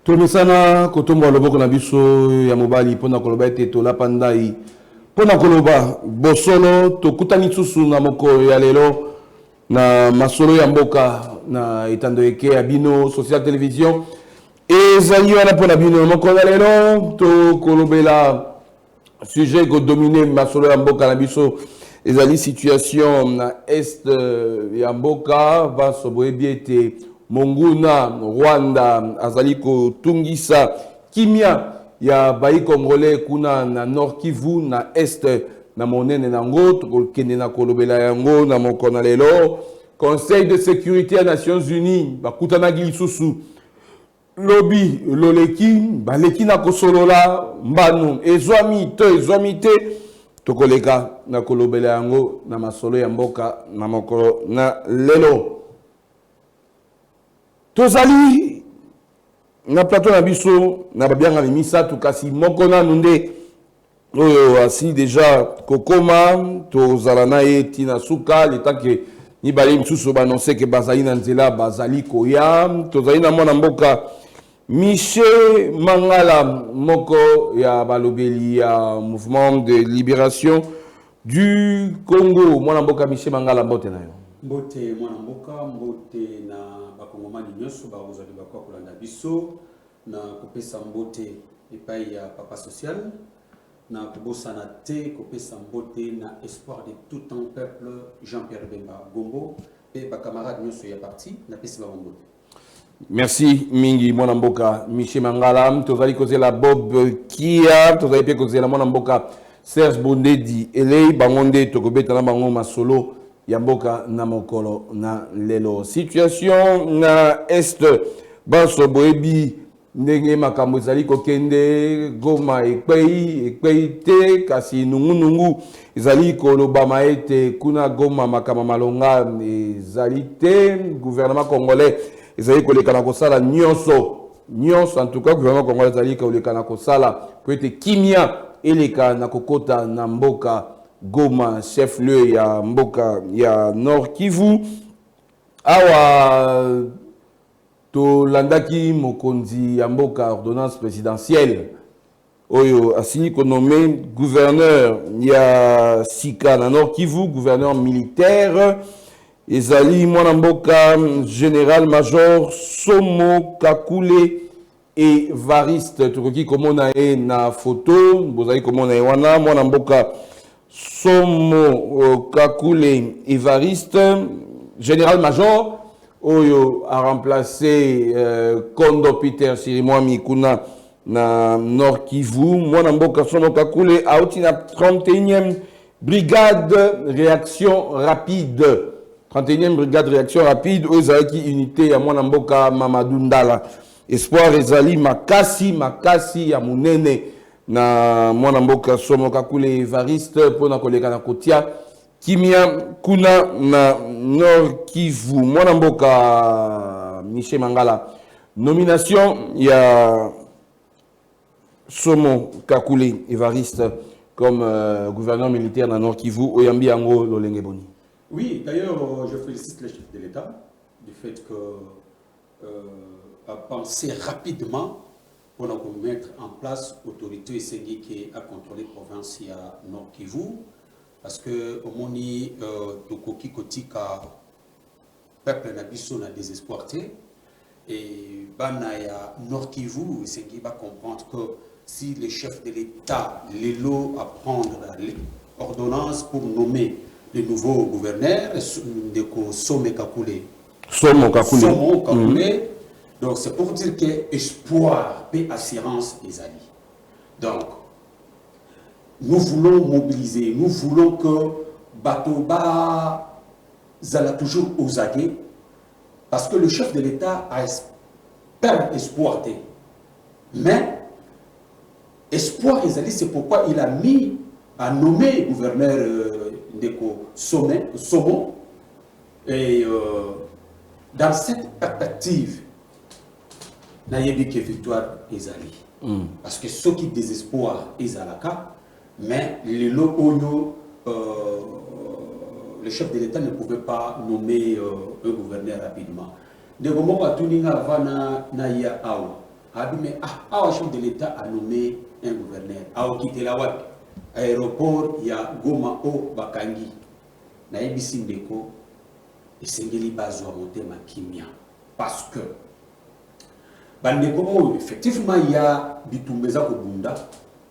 Tomisana kotombo loboko na biso ya mobali pona koloba ete tola pandai pona koloba bosolo tokutani susu na moko ya lelo na masolo ya mboka na etando eke ya bino social television ezali wana pona bino moko ya lelo to kolobela sujet ko dominer masolo ya mboka na biso ezali situation na est ya mboka baso boyebi ete Monguna, Rwanda, Azaliko, Tungisa, Kimia, ya Bayi Congolais, Kuna, na Nord Kivu, na Est, na Monene, na Ngot, Kene, na Kolobela, Yango, na Mokonalelo, Conseil de sécurité des Nations Unies, Bakutana Gilisusu, Lobby, Loleki, Baleki na Kosolola, Mbanu, Ezwami, Te, Tokoleka, na Kolobela, Yango, na Masolo, Yamboka, na Mokolo, na Lelo. Tozali na plateau na biso na babianga limisa tukasi moko na nunde oyo asi déjà kokoma tozala na ye tina suka leta ke ni bali msusu banonse ke bazali na nzela bazali koya tozali na mwana mboka Michel Mangala moko ya balobeli ya mouvement de libération du Congo mwana mboka Michel Mangala mbote na yo mbote mwana mboka mbote na bakongomani nyonso bazali bakwa kolanda biso na kopesa mbote epai ya papa social na kobosana te kopesa mbote na espoir de tout un peuple Jean-Pierre Bemba Gombo et bakamarade nyonso ya parti na pesi ba mbote. Merci mingi mwana mboka Michel Mangala tozali kozela Bob Kia tozali pe kozela mwana mboka Serge Bondedi elei bangonde tokobeta na bango masolo Yamboka na mokolo na lelo situation na est baso boebi ndenge makambo ezali kokende Goma ekpei te kasi nungu ezali kolobama ete kuna Goma makama malonga ezali te gouvernement congolais ezali koleka na kosala nyonso en tout cas gouvernement congolais ezali koleka na kosala po ete kimia eleka na kokota na mboka Goma, chef-lieu ya mboka ya Nord Kivu. Awa to landaki mokonzi ya mboka ordonnance présidentielle. Oyo asini nommé gouverneur ya Sika na Nord Kivu, gouverneur militaire. Ezali mwana mboka général-major Somo Kakule Evariste. Tukoki komona e na photo, bozali komona e wana mwana mboka Somo Kakule Evariste, général-major, Oyo a remplacé Kondo Peter Sirimwami Kuna na Nord Kivu. Mwana mboka Somo Kakule a outi na 31e brigade réaction rapide. 31e brigade réaction rapide, Ozaki unité ya mwana mboka Mamadou Ndala. Espoir ezali makasi ya munene. Na mwana mboka Somo Kakule Evariste pona koleka na kotia kimia kuna na Nord Kivu mwana mboka Michel Mangala nomination ya Somo Kakule Evariste comme gouverneur militaire na Nord Kivu oyambi yango lolenge boni. Oui, d'ailleurs je félicite le chef de l'État du fait que a pensé rapidement pour mettre en place l'autorité qui a contrôlé la province à Nord Kivu. Parce que au moni Tokoki Kotika, peuple Nabiso n'a désespoiré. Et Banaya Nord Kivu, c'est qui va comprendre que si le chef de l'État, l'élo à prendre l'ordonnance pour nommer le nouveau gouverneur, de Somo Kakule. Somo Kakule. Donc c'est pour dire que espoir et assurance des alliés. Donc nous voulons mobiliser, nous voulons que Batoba zala toujours aux aguets parce que le chef de l'État a perdu espoir. Mais espoir des alliés, c'est pourquoi il a mis à nommer gouverneur Ndeko Somo et dans cette perspective na yebi que victoire ezali parce que ceux qui désespoir ezalaka mais le chef de l'État ne pouvait pas nommer un gouverneur rapidement de moment à tuninga vana na ya awa mais le chef de l'État a nommé un gouverneur. A quitté la web. Aéroport, il y a Goma O Bakangi. Na ebisi ndeko esengeli bazwa motema kimia parce que bandeko effectivement il y a bitumbeza kobunda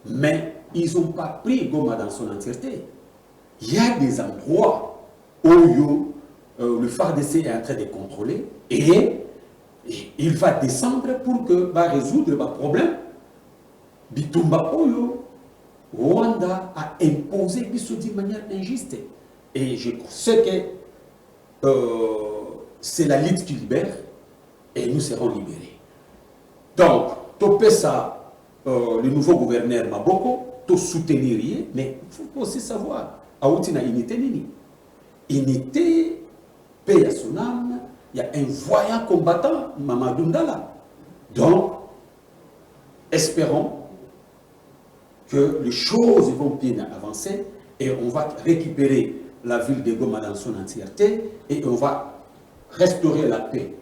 mais ils n'ont pas pris Goma dans son entièreté. Il y a des endroits où le FARDC est en train de contrôler et il va descendre pour que va résoudre le problème. Bitumba Oyo, Rwanda a imposé d'une manière injuste. Et je sais que c'est la lutte qui libère et nous serons libérés. Donc, topé ça, le nouveau gouverneur Maboko, to soutenir, mais il faut aussi savoir, Aoutina unité nini. Unité, paix à son âme, il y a un voyant combattant, Mamadou Ndala. Donc, espérons que les choses vont bien avancer et on va récupérer la ville de Goma dans son entièreté et on va restaurer la paix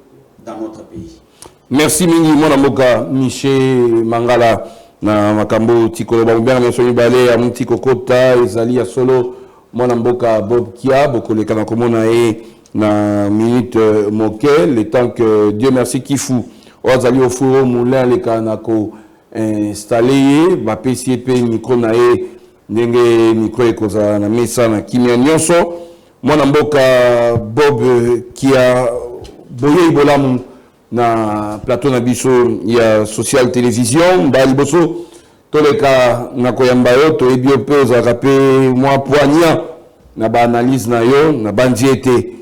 dans notre pays. Merci mingi mwana mboka Michel Mangala na makambo tikolo ba mbanga nso mibale ya mti kokota ezali ya solo mwana mboka Bob Kia bokoleka na komona na minute moke le temps que Dieu merci Kifu ozali au four moulin le kanako installé ba PCP micro na ndenge micro ekoza na mesa na kimia nyonso mwana mboka Bob Kia boye ibolamu na plateau na biso ya social télévision ba liboso toleka na koyamba yo to ebiope ozaka pe mwa poignant na ba analyse na yo na bandiete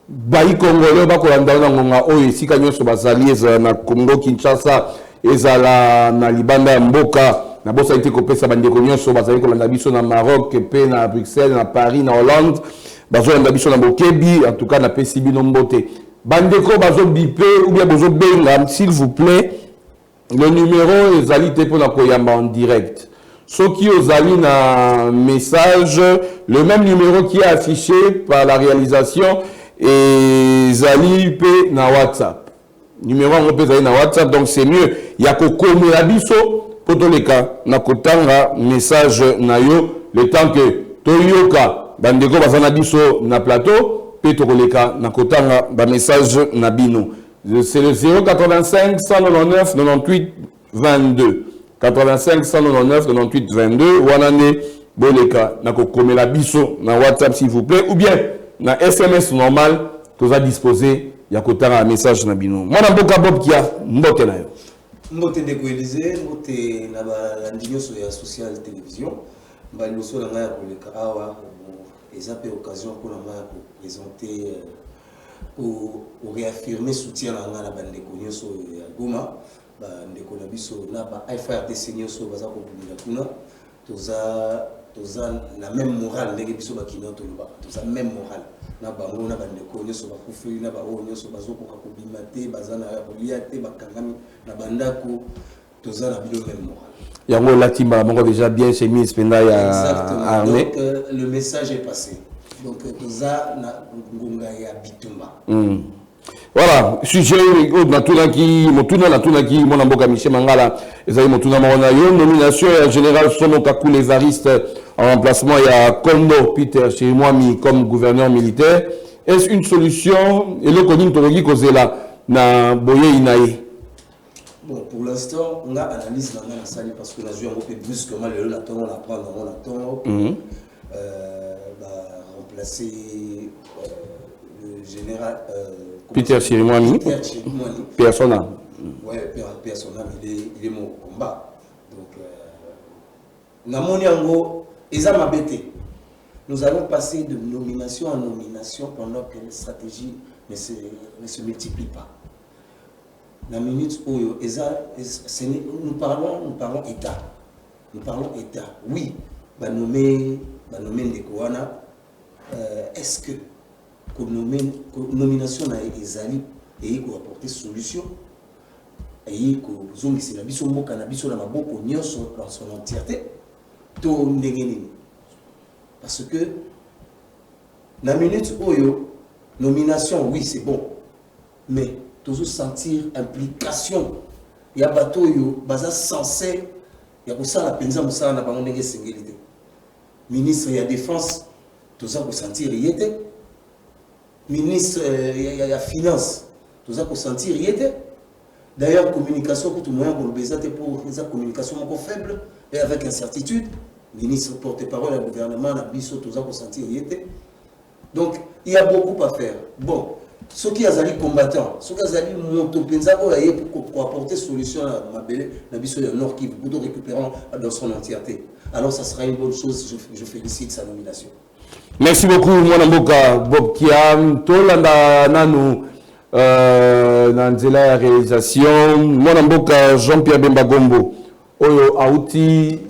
bayi congolais bakolanda na ngonga oyo esika nyonso bazali ezala na Congo Kinshasa ezala na libanda ya mboka na bosa ite kopesa bandeko nyonso bazali kolanda biso na Maroc pe na Bruxelles na Paris na Hollande bazolanda biso na bokebi en tout cas na PCB no mbote bandeko bazo bipé ou bien bazo benga s'il vous plaît le numéro ezali te pour na koyamba en direct soki ozali na message le même numéro qui est affiché par la réalisation ezali pe na WhatsApp numéro on peut aller na WhatsApp donc c'est mieux ya ko komela biso potoleka na kotanga message na yo le temps que toyoka bandeko bazana biso na plateau pe tokoleka na kotanga ba message na bino c'est le 085 199 98 22 85 199 98 22 wanane boleka na kokomela biso na WhatsApp s'il vous plaît ou bien na SMS normal toza disposer ya kotanga message na bino mwana mboka Bob Kia mbote na yo mbote de Élysée mbote na ba ndinyoso ya social télévision ba liboso na ngaya koleka awa eza pe occasion pour na ngaya ko présenter ou réaffirmer soutien na ngana ba ndeko nyonso ya Goma ba ndeko na biso na ba FRDC nyonso baza ko bumila kuna toza la même morale ndenge biso ba kina to loba toza même morale na bango na bandeko nyonso bakufeli na bao nyonso bazokoka kobima te baza na kolia te bakangami na bandako toza na bilo même morale yango latimba bango déjà bien chemise penda ya armée donc le message est passé donc toza na ngonga ya bitumba voilà sujet na tunaki motuna na tunaki mona mboka Michel Mangala ezali motuna mona yo nomination ya général Somo Kakule Evariste en remplacement il y a Kondo Peter chez moi comme gouverneur militaire est-ce une solution et le connu tologi kozela na boye inaye bon pour l'instant on a analyse dans la salle parce que la joué un peu brusquement le la on apprend dans la temps remplacer le général Peter Chirimwami personnel ouais personnel il est mon combat donc Namoniango Ezama Bete. Nous allons passer de nomination en nomination pendant que les stratégies ne se multiplient pas. La minute où nous parlons État. Nous parlons État. Oui, bah nommer Ndekouana. Est-ce que nomination na ezali et qu'on apporter solution et qu'on zongi c'est la biso mo cannabis na maboko nyonso dans son entièreté. Parce que la minute oyo nomination oui c'est bon mais toujours sentir implication Il y a bateau yo baza censé il y a pour ça la penza musala na bango ndenge singilité. Ministre de la défense tout ça pour sentir y était. Ministre de la finance tout ça pour sentir y était. D'ailleurs communication pour tout moyen pour le baiser pour les communication encore faible et avec incertitude. Ministre porte-parole du gouvernement na biso tout ça pour sentir y était. Donc il y a beaucoup à faire. Bon, ceux qui ont des combattants, ceux qui ont des motopenza pour apporter solution à Mabele, na biso le Nord Kivu pour récupérer dans son entièreté. Alors ça sera une bonne chose, je félicite sa nomination. Merci beaucoup Mwana Mboka Bob Kiam tolanda nanu na nzela ya réalisation Mwana Mboka Jean-Pierre Bemba Gombo oyo auti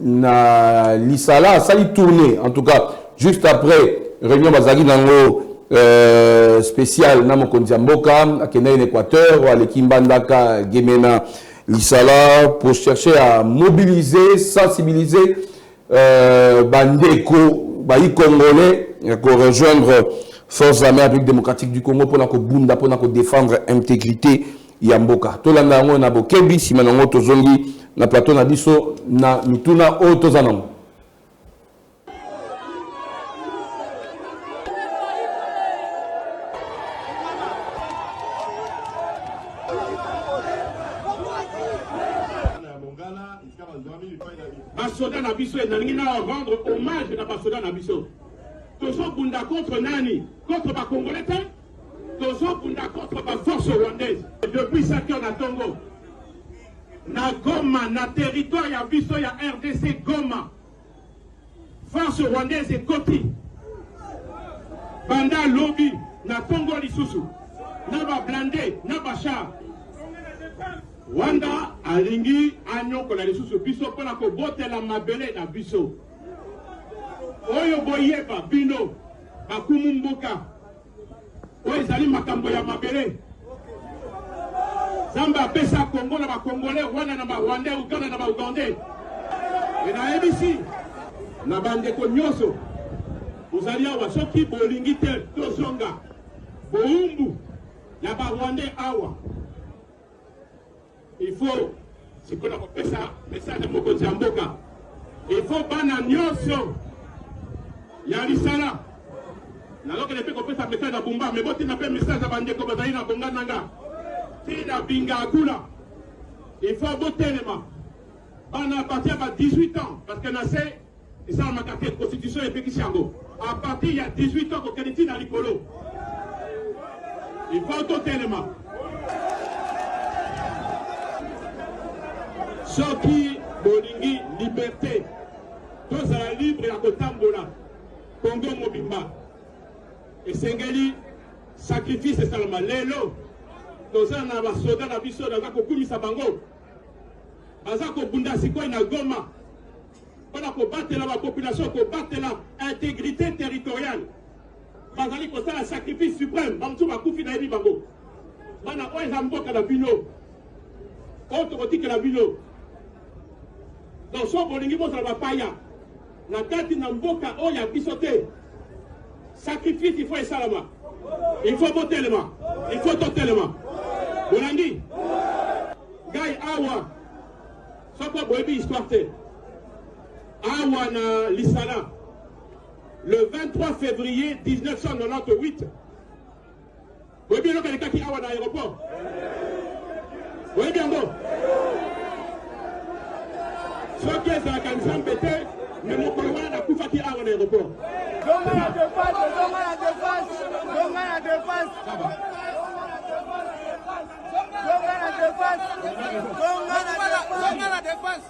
na Lisala ça lui tourné en tout cas juste après réunion bazaki nango spécial na mokonzi ya mboka akenda en Équateur ou aleki mbandaka Gemena Lisala pour chercher à mobiliser sensibiliser bandeko bayi congolais pour rejoindre forces armées République démocratique du Congo pour bunda pour défendre intégrité ya mboka tolanda ngo na bokebi sima nango tozongi na plateau na biso na mituna o tozanango. Basoda na biso et na rendre hommage à basoda na biso. Tozo bunda contre nani, contre ba congolais, tozo bunda contre ba force rwandaise. Depuis 5 ans na Tongo, na Goma, na territoire ya biso ya RDC Goma, force rwandaise et Koti, banda lobby na Tongo lisusu, na ba blindé, na ba char. Wanda alingi anyoko la lisusu biso pona ko botela mabele na biso oyo boyeba bino bakumu mboka oyo ezali makambo ya mabele Zamba apesa Congo na ba Congolais wana na ba Rwandais Uganda na ba Ugandais et na ABC na bandeko nyonso ozali awa soki bolingi te tozonga boumbu ya ba Rwandais awa. Il faut, c'est qu'on a fait ça, message de Mokonzi Mboka. Il faut bana nyonso. Ya Lisala. Naloka ne peut qu'on fait ça message à Bumba, mais bon, tu n'as pas message à Bandeko Bazali na Bonga Nanga. Tina Binga Akula. Il faut voter les mains. Bana à partir de 18 ans, parce que c'est et ça ma carte de constitution et Pekishango. À partir il y a 18 ans qu'on qualifie dans l'Icolo. Il faut voter les mains. Soki bolingi liberté tous à la libre ya kotambola Congo mobimba esengeli sacrifice esalama lelo toza na basoda na biso daza kokumisa bango baza kobunda sikoyo na Goma mpona kobatela bapopulation kobatela intégrité territoriale bazali kosala sacrifice suprême bamosusu bakufi na yebi bango bana oyo eza mboka na bino oyo tokotikela bino. Donc, si vous voulez la paya, la carte n'a pas oya bisoté. Sacrifice, il faut et salama. Il faut voter les mains. Il faut voter les mains. Bolandi. Gaï Awa. Ça quoi boebi histoire. Awa na Lisala. Le 23 février 1998. Boebi le quelqu'un qui Awa dans l'aéroport. Oui, bien bon. Ceux qui sont à Kansan Bété, mais mon collègue a tout fait à l'aéroport. Donga la défense, donga la défense, donga la défense. Donga la défense, donga la défense.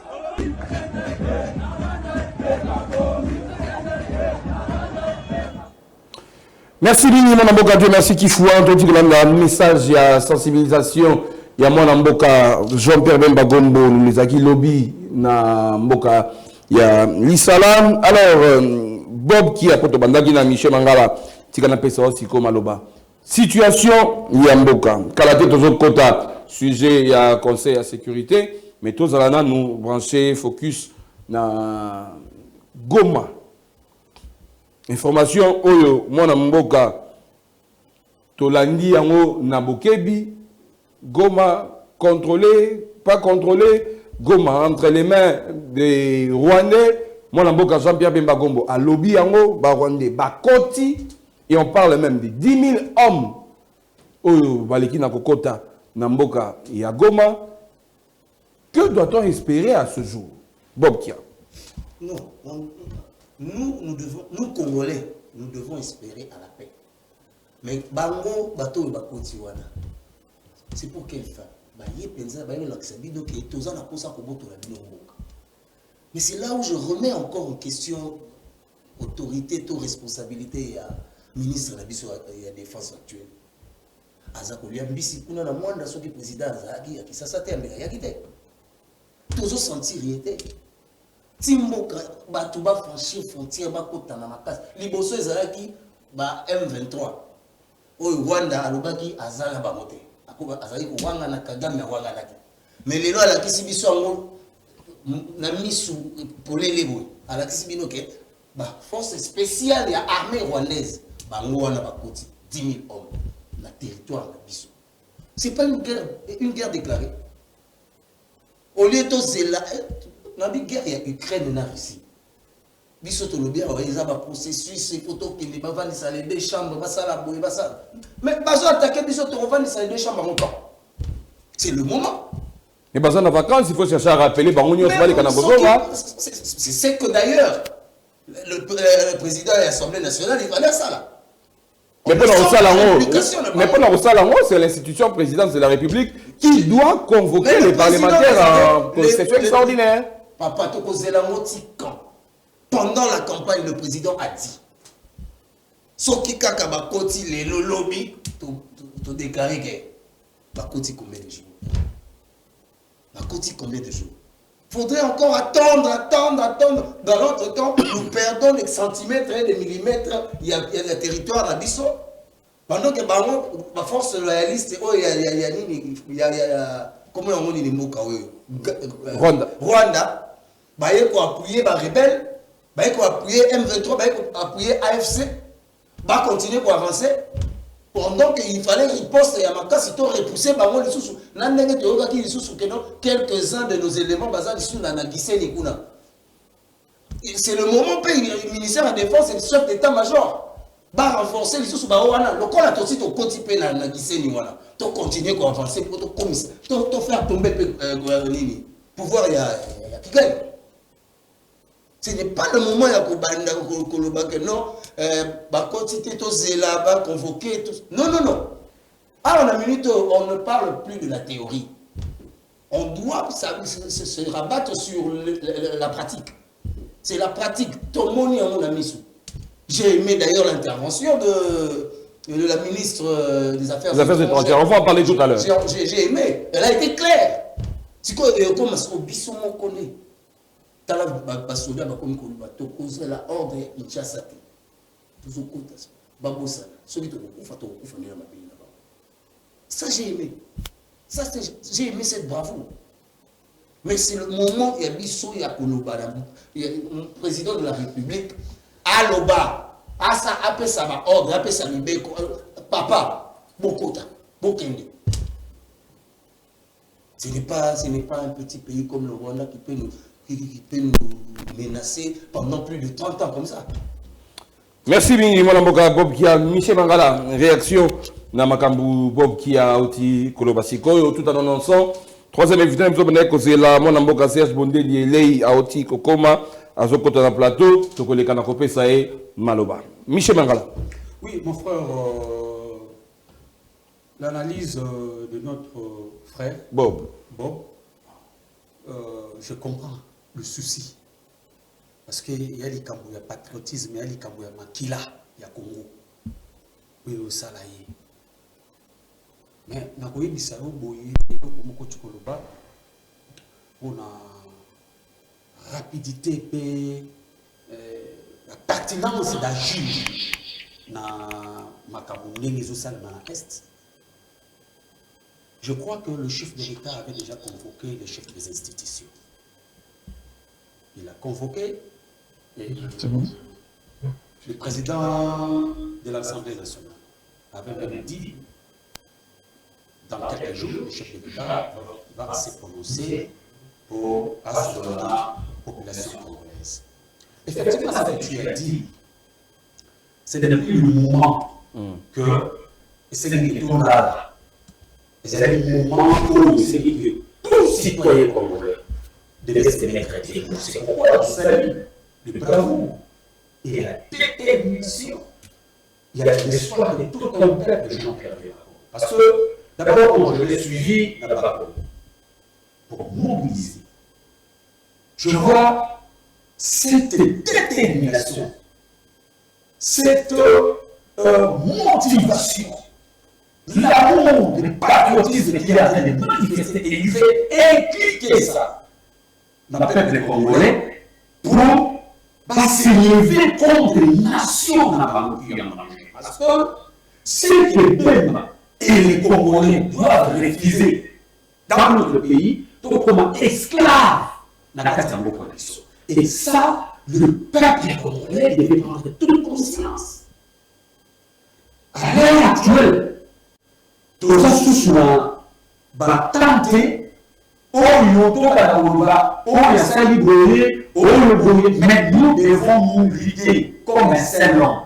Merci Bini Mwana Mboka, Dieu merci Kifoua, on te dit que le message, il y a sensibilisation, il y a Mwana Mboka, Jean-Pierre Bemba Gombo, nous les acquis lobby, na Mboka, il y a Lisala. Alors, Bob qui a poto bandaki na Michel Mangala, Tikana Pesa aussi comme Aloba. Situation, il y a Mboka. Kalate tozo kota, sujet, il y a conseil à sécurité, mais tous alana nous brancher, focus na Goma. Information oyo mwana mboka tolandi yango na bokebi Goma contrôlé pas contrôler Goma entre les mains des Rwandais. Moi, Namboka Jean-Pierre Bemba Gombo, à lobby yango, ba Rwandais, ba Koti, et on parle même de 10 000 hommes. Oh, Baliki na Kokota, Namboka et à Goma. Que doit-on espérer à ce jour, Bob Kia? Non, nous Congolais, nous devons espérer à la paix. Mais Bango, Bato et Bakoti Wana, c'est pour quelle fin? Mais c'est là où je remets encore en question autorité, toute responsabilité à ministre de la Défense actuelle. Azako Liambisi, kuna na mwanda soki président Azaki, qui ça tembe, yakite. Toujours sentir riete. Timboka, Batouba franchir frontière, Bakota na makas. Liboso Ezalaki, ba M23. Oyo Rwanda alobaki azala bamote. Akoba azali ko wanga na Kagame wanga naki. Mais lelo ala kisi biso ngo na misu polele boy. Ala kisi bino ke ba force spéciale ya armée rwandaise bango wana bakoti 10 000 hommes na territoire na biso. C'est pas une guerre déclarée. Au lieu de zela na bi guerre ya Ukraine na Russie. Biso to lobia wa ezaba processus et photo qui les bavani ça les deux chambres ba ça la boy ba ça. Mais bazo attaquer biso to revani ça les deux chambres encore. C'est le moment. Et besoin de vacances, il faut chercher à rappeler Bangonio C'est ce que d'ailleurs le président de l'Assemblée nationale il va dire ça là. Mais pour le Salango, c'est l'institution présidence de la République qui doit convoquer les parlementaires en session extraordinaire. Papa Toko Zelango Tikan. Pendant la campagne, le président a dit Soki Kaka Bakoti les lobby, tu déclaré que Bakoti combien de jours? Bakoti combien de jours? Faudrait encore attendre. Dans l'autre temps, nous perdons des centimètres et des millimètres. Il y a le territoire à Bisso. Pendant que la force loyaliste, il y a comment on dit les mots Rwanda, il faut appuyer les rebelles, il faut appuyer M23, il faut appuyer AFC, il faut continuer pour avancer. Pendant qu'il fallait riposter à ma casse, il faut repousser les sous. Quelques-uns de nos éléments c'est le moment où le ministère de la Défense et le chef d'état-major va renforcer les sous. Le corps a aussi continué à continuer à avancer pour faire tomber le pouvoir. Ce n'est pas le moment où non, convoquer tout. Non. Alors, la minute, on ne parle plus de la théorie. On doit se rabattre sur la pratique. C'est la pratique. Tout le monde est mon ami. J'ai aimé d'ailleurs l'intervention de la ministre des Affaires étrangères. On va en parler tout à l'heure. J'ai aimé. Elle a été claire. C'est quoi, comme au bisson, on connaît. Tala basoda bakomi koluba to causer la ordre Kinshasa te tuzokota babosa soki to kufa na mabili na ba. Ça j'ai aimé. J'ai aimé cette bravoure. Mais c'est le moment il y a biso ya koluba le président de la République aloba asa apesa ba ordre apesa libeko papa bokota bokende. Ce n'est pas un petit pays comme le Rwanda qui peut nous menacer pendant plus de 30 ans comme ça. Merci Bingi Molamboka Bob Kia, Michel Mangala, réaction na makambu Bob Kia Oti Kolobasiko, tout en annonçant. Troisième invité, c'est la Molamboka Serge Bondé Dielei Aoti Kokoma, à Zokota na plateau, Tokole Kanakope Sae Maloba. Michel Mangala. Oui, mon frère, l'analyse de notre frère Bob, je comprends le souci. Parce qu'il y a les cambouis, il y a patriotisme, il y a les cambouis, il y a Makila, il y a Congo. Oui, au Salaye. Mais, na koyi bisao boye, pour la rapidité et la pertinence d'agir na Makabouné, les Osal dans l'Est. Je crois que le chef de l'État avait déjà convoqué le chef des institutions. Il a convoqué le président de l'Assemblée nationale avait même dit dans quelques jours, le chef de l'État va se prononcer pour assurer la population congolaise. Effectivement, ça que tu as dit, c'est depuis le moment que c'est une là. C'est le moment où c'est que tout citoyen congolais devait se mettre à dire c'est pourquoi tu salues le bravoure et la détermination. Il y a l'espoir de tout un peuple de gens perdus. Parce que d'abord, quand je l'ai suivi là-bas pour mobiliser, je vois cette détermination, cette motivation, l'amour, le patriotisme qu'il est en train de manifester et il fait impliquer ça dans le peuple congolais pour se lever contre les nations dans la pays en danger. Parce que ce que même et les Congolais doivent refuser dans notre pays, tout comme esclaves dans la carte de connexion. Et ça, le peuple congolais devait prendre toute conscience. À l'heure actuelle, tout ça sous la tenter, mais nous devons nous guider comme un seul homme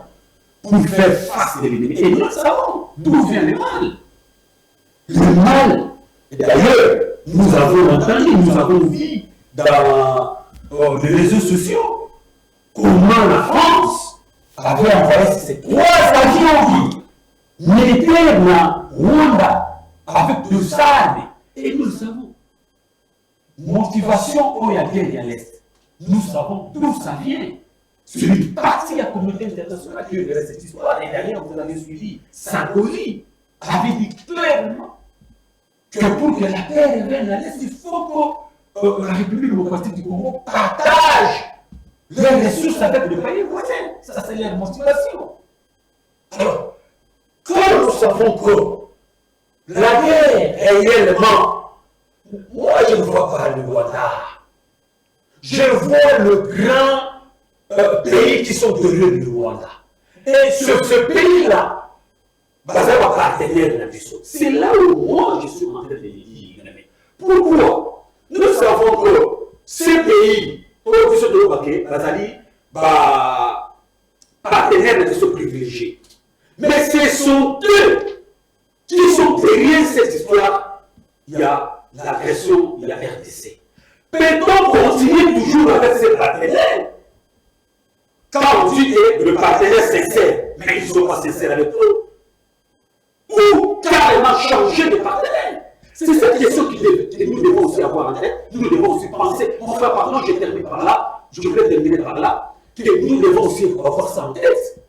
pour faire face à l'ennemi. Et nous savons d'où vient le mal. Le mal, et d'ailleurs, nous avons entendu, nous avons vu dans les réseaux sociaux comment la France avait envoyé ces 3 avions militaires dans Rwanda avec 2 armes. Et nous le savons. Motivation au Yagé à l'Est. Nous savons d'où ça vient. C'est une partie de la communauté internationale qui est cette histoire. Et d'ailleurs, vous avez suivi, Sarkozy avait dit clairement que pour que la paix revienne à l'Est, il faut que la République démocratique du Congo partage les ressources avec le pays voisin. Ça, c'est leur motivation. Alors, quand nous savons que la guerre réellement, moi je ne vois pas le Rwanda, je vois le grand pays qui sont derrière le Rwanda. Et sur ce pays-là, ça va partenaire de la mission. C'est là où moi je suis en train de dire. Pourquoi? Nous savons que ces pays, au qui sont de l'Obaké, partenaires de mission privilégiés. Mais ce sont eux qui sont derrière cette histoire. Il y a l'agression, il y a RDC. Peut-on continuer toujours avec ces partenaires? Quand on dit que le partenaire sincère, mais ils ne sont pas sincères avec nous. Ou carrément changer de partenaire. C'est cette question que nous devons aussi avoir en tête. Nous devons aussi penser. Enfin, pardon, je termine par là. Je voulais terminer par là. Que nous devons aussi avoir ça en tête.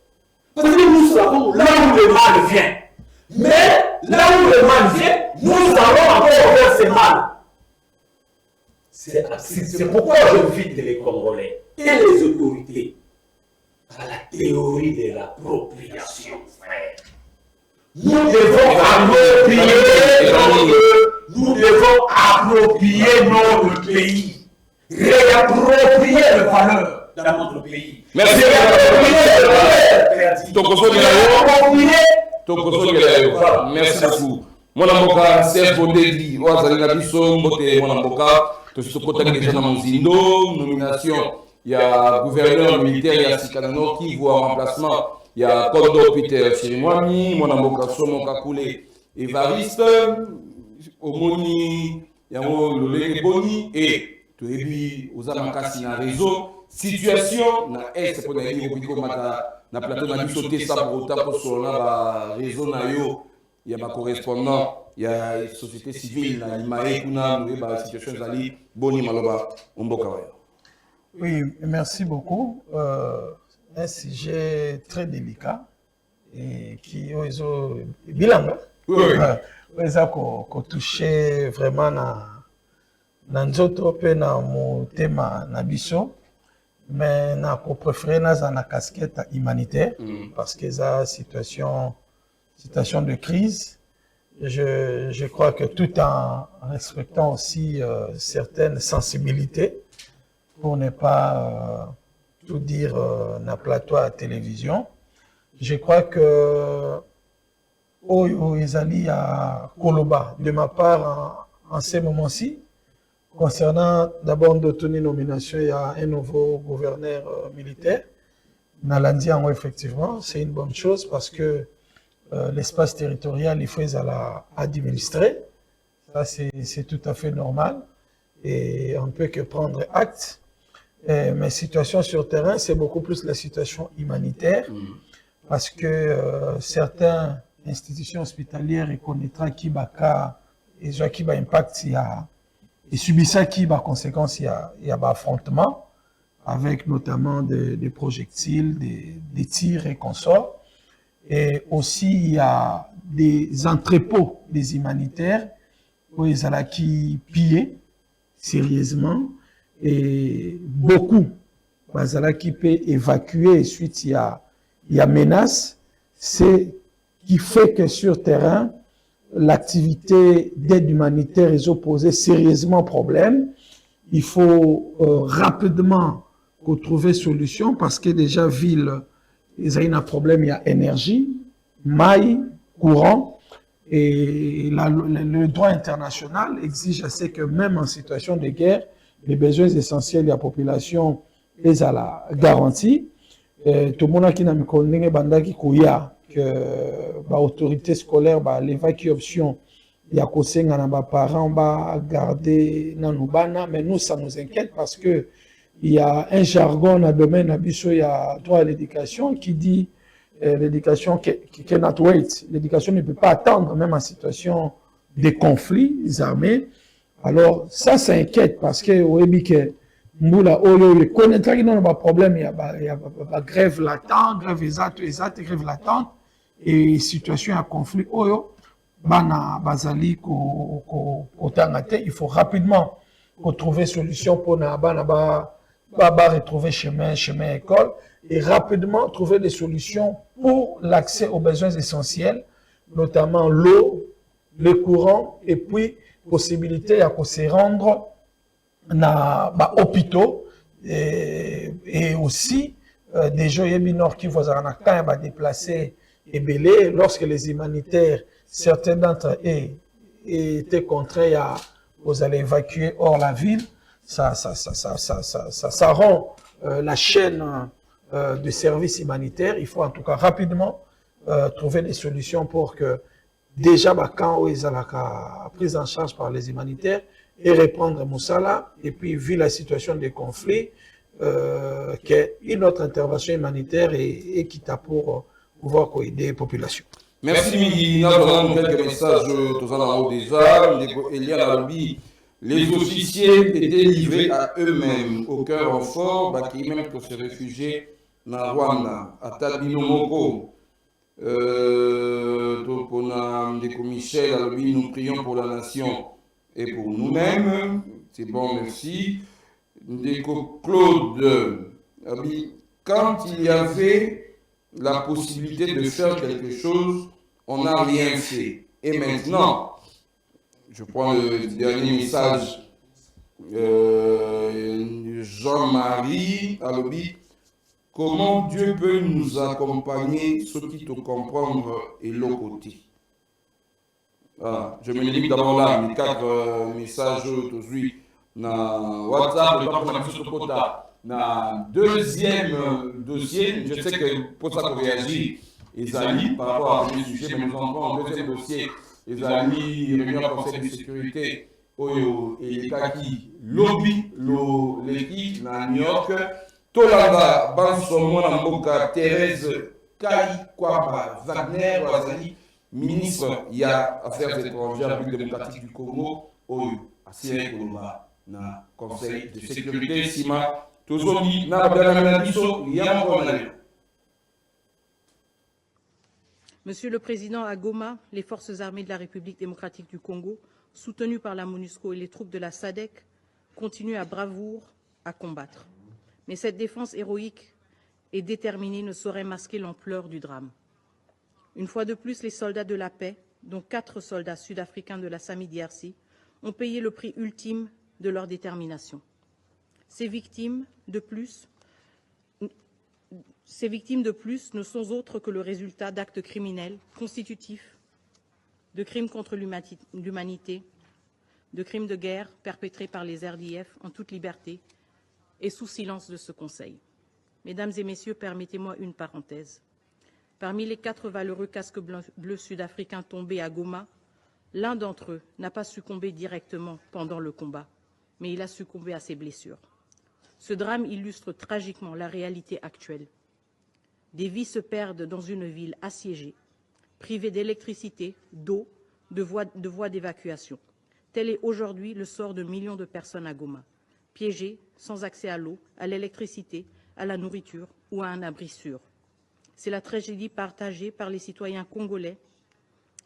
Parce que nous savons là où le mal vient. Mais là où le mal vient, nous allons encore vers ce mal. C'est pourquoi j'invite les Congolais et les autorités à la théorie de l'appropriation, frère. Nous devons approprier notre pays, réapproprier les valeurs dans notre pays. Merci. Merci beaucoup. Mwana mboka Serge Bondeli wazali na biso mbote mwana mboka tosokota déjà na Mozindo nomination ya gouverneur militaire ya Sikanano qui voit remplacement ya Kondo Peter Chirimwami mwana mboka Somo Kakule Evariste omoni yango loleke boni et toyebi oza makasi na réseau situation na est pour na biko mata na plateau na biso te ça pour autant pour sur na réseau na yo il y a ma correspondant il y a société civile na limae kuna nous ba situation zali boni maloba omboka wa. Oui, merci beaucoup. Un sujet très délicat et qui est bilan. Oui. Qu'on touché vraiment na nzoto pe na mon thème na biso. Mais na ko préféré na casquette humanitaire parce que ça situation de crise. Je crois que tout en respectant aussi certaines sensibilités pour ne pas tout dire na plateau à télévision, je crois que Oyo Ezali à Koloba, de ma part, en ces moments-ci, concernant d'abord d'obtenir nomination, il y a un nouveau gouverneur militaire. Nalandi, effectivement, c'est une bonne chose parce que l'espace territorial, il faut administrer. Ça, c'est tout à fait normal. Et on ne peut que prendre acte. Mais situation sur terrain, c'est beaucoup plus la situation humanitaire. Parce que certaines institutions hospitalières reconnaîtront qu'il y a un impact, et subissant qu'il y a conséquences, il y a un affrontement, avec notamment des projectiles, des tirs et consorts. Et aussi, il y a des entrepôts des humanitaires où ils ont qui pillés sérieusement. Et beaucoup, qui peut évacuer, ensuite il y a menace, c'est qui fait que sur terrain, l'activité d'aide humanitaire est posée sérieusement problème. Il faut rapidement trouver solution parce que déjà ville, ils ont un problème, il y a énergie, maille, courant, et le droit international exige assez que même en situation de guerre, les besoins essentiels de la population est à la garantie. Tout le monde qui n'a pas connu que l'autorité scolaire, l'évacuation, il y a des parents qui garder dans mais nous, ça nous inquiète parce que il y a un jargon dans le domaine il y a droit à l'éducation qui dit l'éducation cannot wait. L'éducation ne peut pas attendre, même en situation de conflits armés. Alors, ça inquiète parce que Mboula Oyo connaîtra qu'il y a un problème, il y a grève latente, grève exacte, grève latente, et situation à conflit Oyo, Bana Bazali Kotangate, il faut rapidement trouver solution pour retrouver chemin école, et rapidement trouver des solutions pour l'accès aux besoins essentiels, notamment l'eau, le courant, et puis possibilité à se rendre dans les hôpitaux et aussi des gens nord qui vont déplacer et belé lorsque les humanitaires, certains d'entre eux étaient contraints à aller évacuer hors la ville, ça rend la chaîne de services humanitaires. Il faut en tout cas rapidement trouver des solutions pour que déjà, quand ils ont la prise en charge par les humanitaires et reprendre Moussala, et puis vu la situation des conflits, qu'une autre intervention humanitaire est équitable pour pouvoir aider les populations. Merci Migui. Nous avons quelques messages tous en haut déjà. Il y a les officiers étaient livrés à eux-mêmes, aucun renfort, qui même pour se réfugier dans Rwanda, à Tabino Moko. Donc on a des Michel, nous prions pour la nation et pour nous-mêmes. C'est bon, merci. Déco Claude, quand il y avait la possibilité de faire quelque chose, on n'a rien fait. Et maintenant, je prends le dernier message, Jean-Marie Alobi. Comment Dieu peut nous accompagner, ce qui te comprendre et l'autre côté. Voilà. Je me limite d'abord là, mes 4 messages aujourd'hui dans WhatsApp, dans deuxième dossier. Je sais que pour ça qu'on réagit, Ezali, par rapport à ce sujet, mais nous entrons en deuxième dossier. Ezali, réunion conseil de sécurité, Oyo et les Kaki, lobby, l'équipe, dans New York. Tolanda Bansomona Mboka Thérèse Kai-Kwaba Wagner Wazali, ministre il y a Affaires étrangères République démocratique du Congo, Oyo, Asien Kolomba, na Conseil de sécurité, Sima, Tozomi, Nabdalamiso, Yamkonale. Monsieur le Président, à Goma, les forces armées de la République démocratique du Congo, soutenues par la MONUSCO et les troupes de la SADC, continuent à bravoure à combattre. Mais cette défense héroïque et déterminée ne saurait masquer l'ampleur du drame. Une fois de plus, les soldats de la paix, dont 4 soldats sud-africains de la SAMI-DRC, ont payé le prix ultime de leur détermination. Ces victimes de plus ne sont autres que le résultat d'actes criminels constitutifs de crimes contre l'humanité, de crimes de guerre perpétrés par les RDF en toute liberté et sous silence de ce Conseil. Mesdames et Messieurs, permettez-moi une parenthèse. Parmi les 4 valeureux casques bleus sud-africains tombés à Goma, l'un d'entre eux n'a pas succombé directement pendant le combat, mais il a succombé à ses blessures. Ce drame illustre tragiquement la réalité actuelle. Des vies se perdent dans une ville assiégée, privée d'électricité, d'eau, de voies d'évacuation. Tel est aujourd'hui le sort de millions de personnes à Goma, piégées, sans accès à l'eau, à l'électricité, à la nourriture ou à un abri sûr. C'est la tragédie partagée par les citoyens congolais,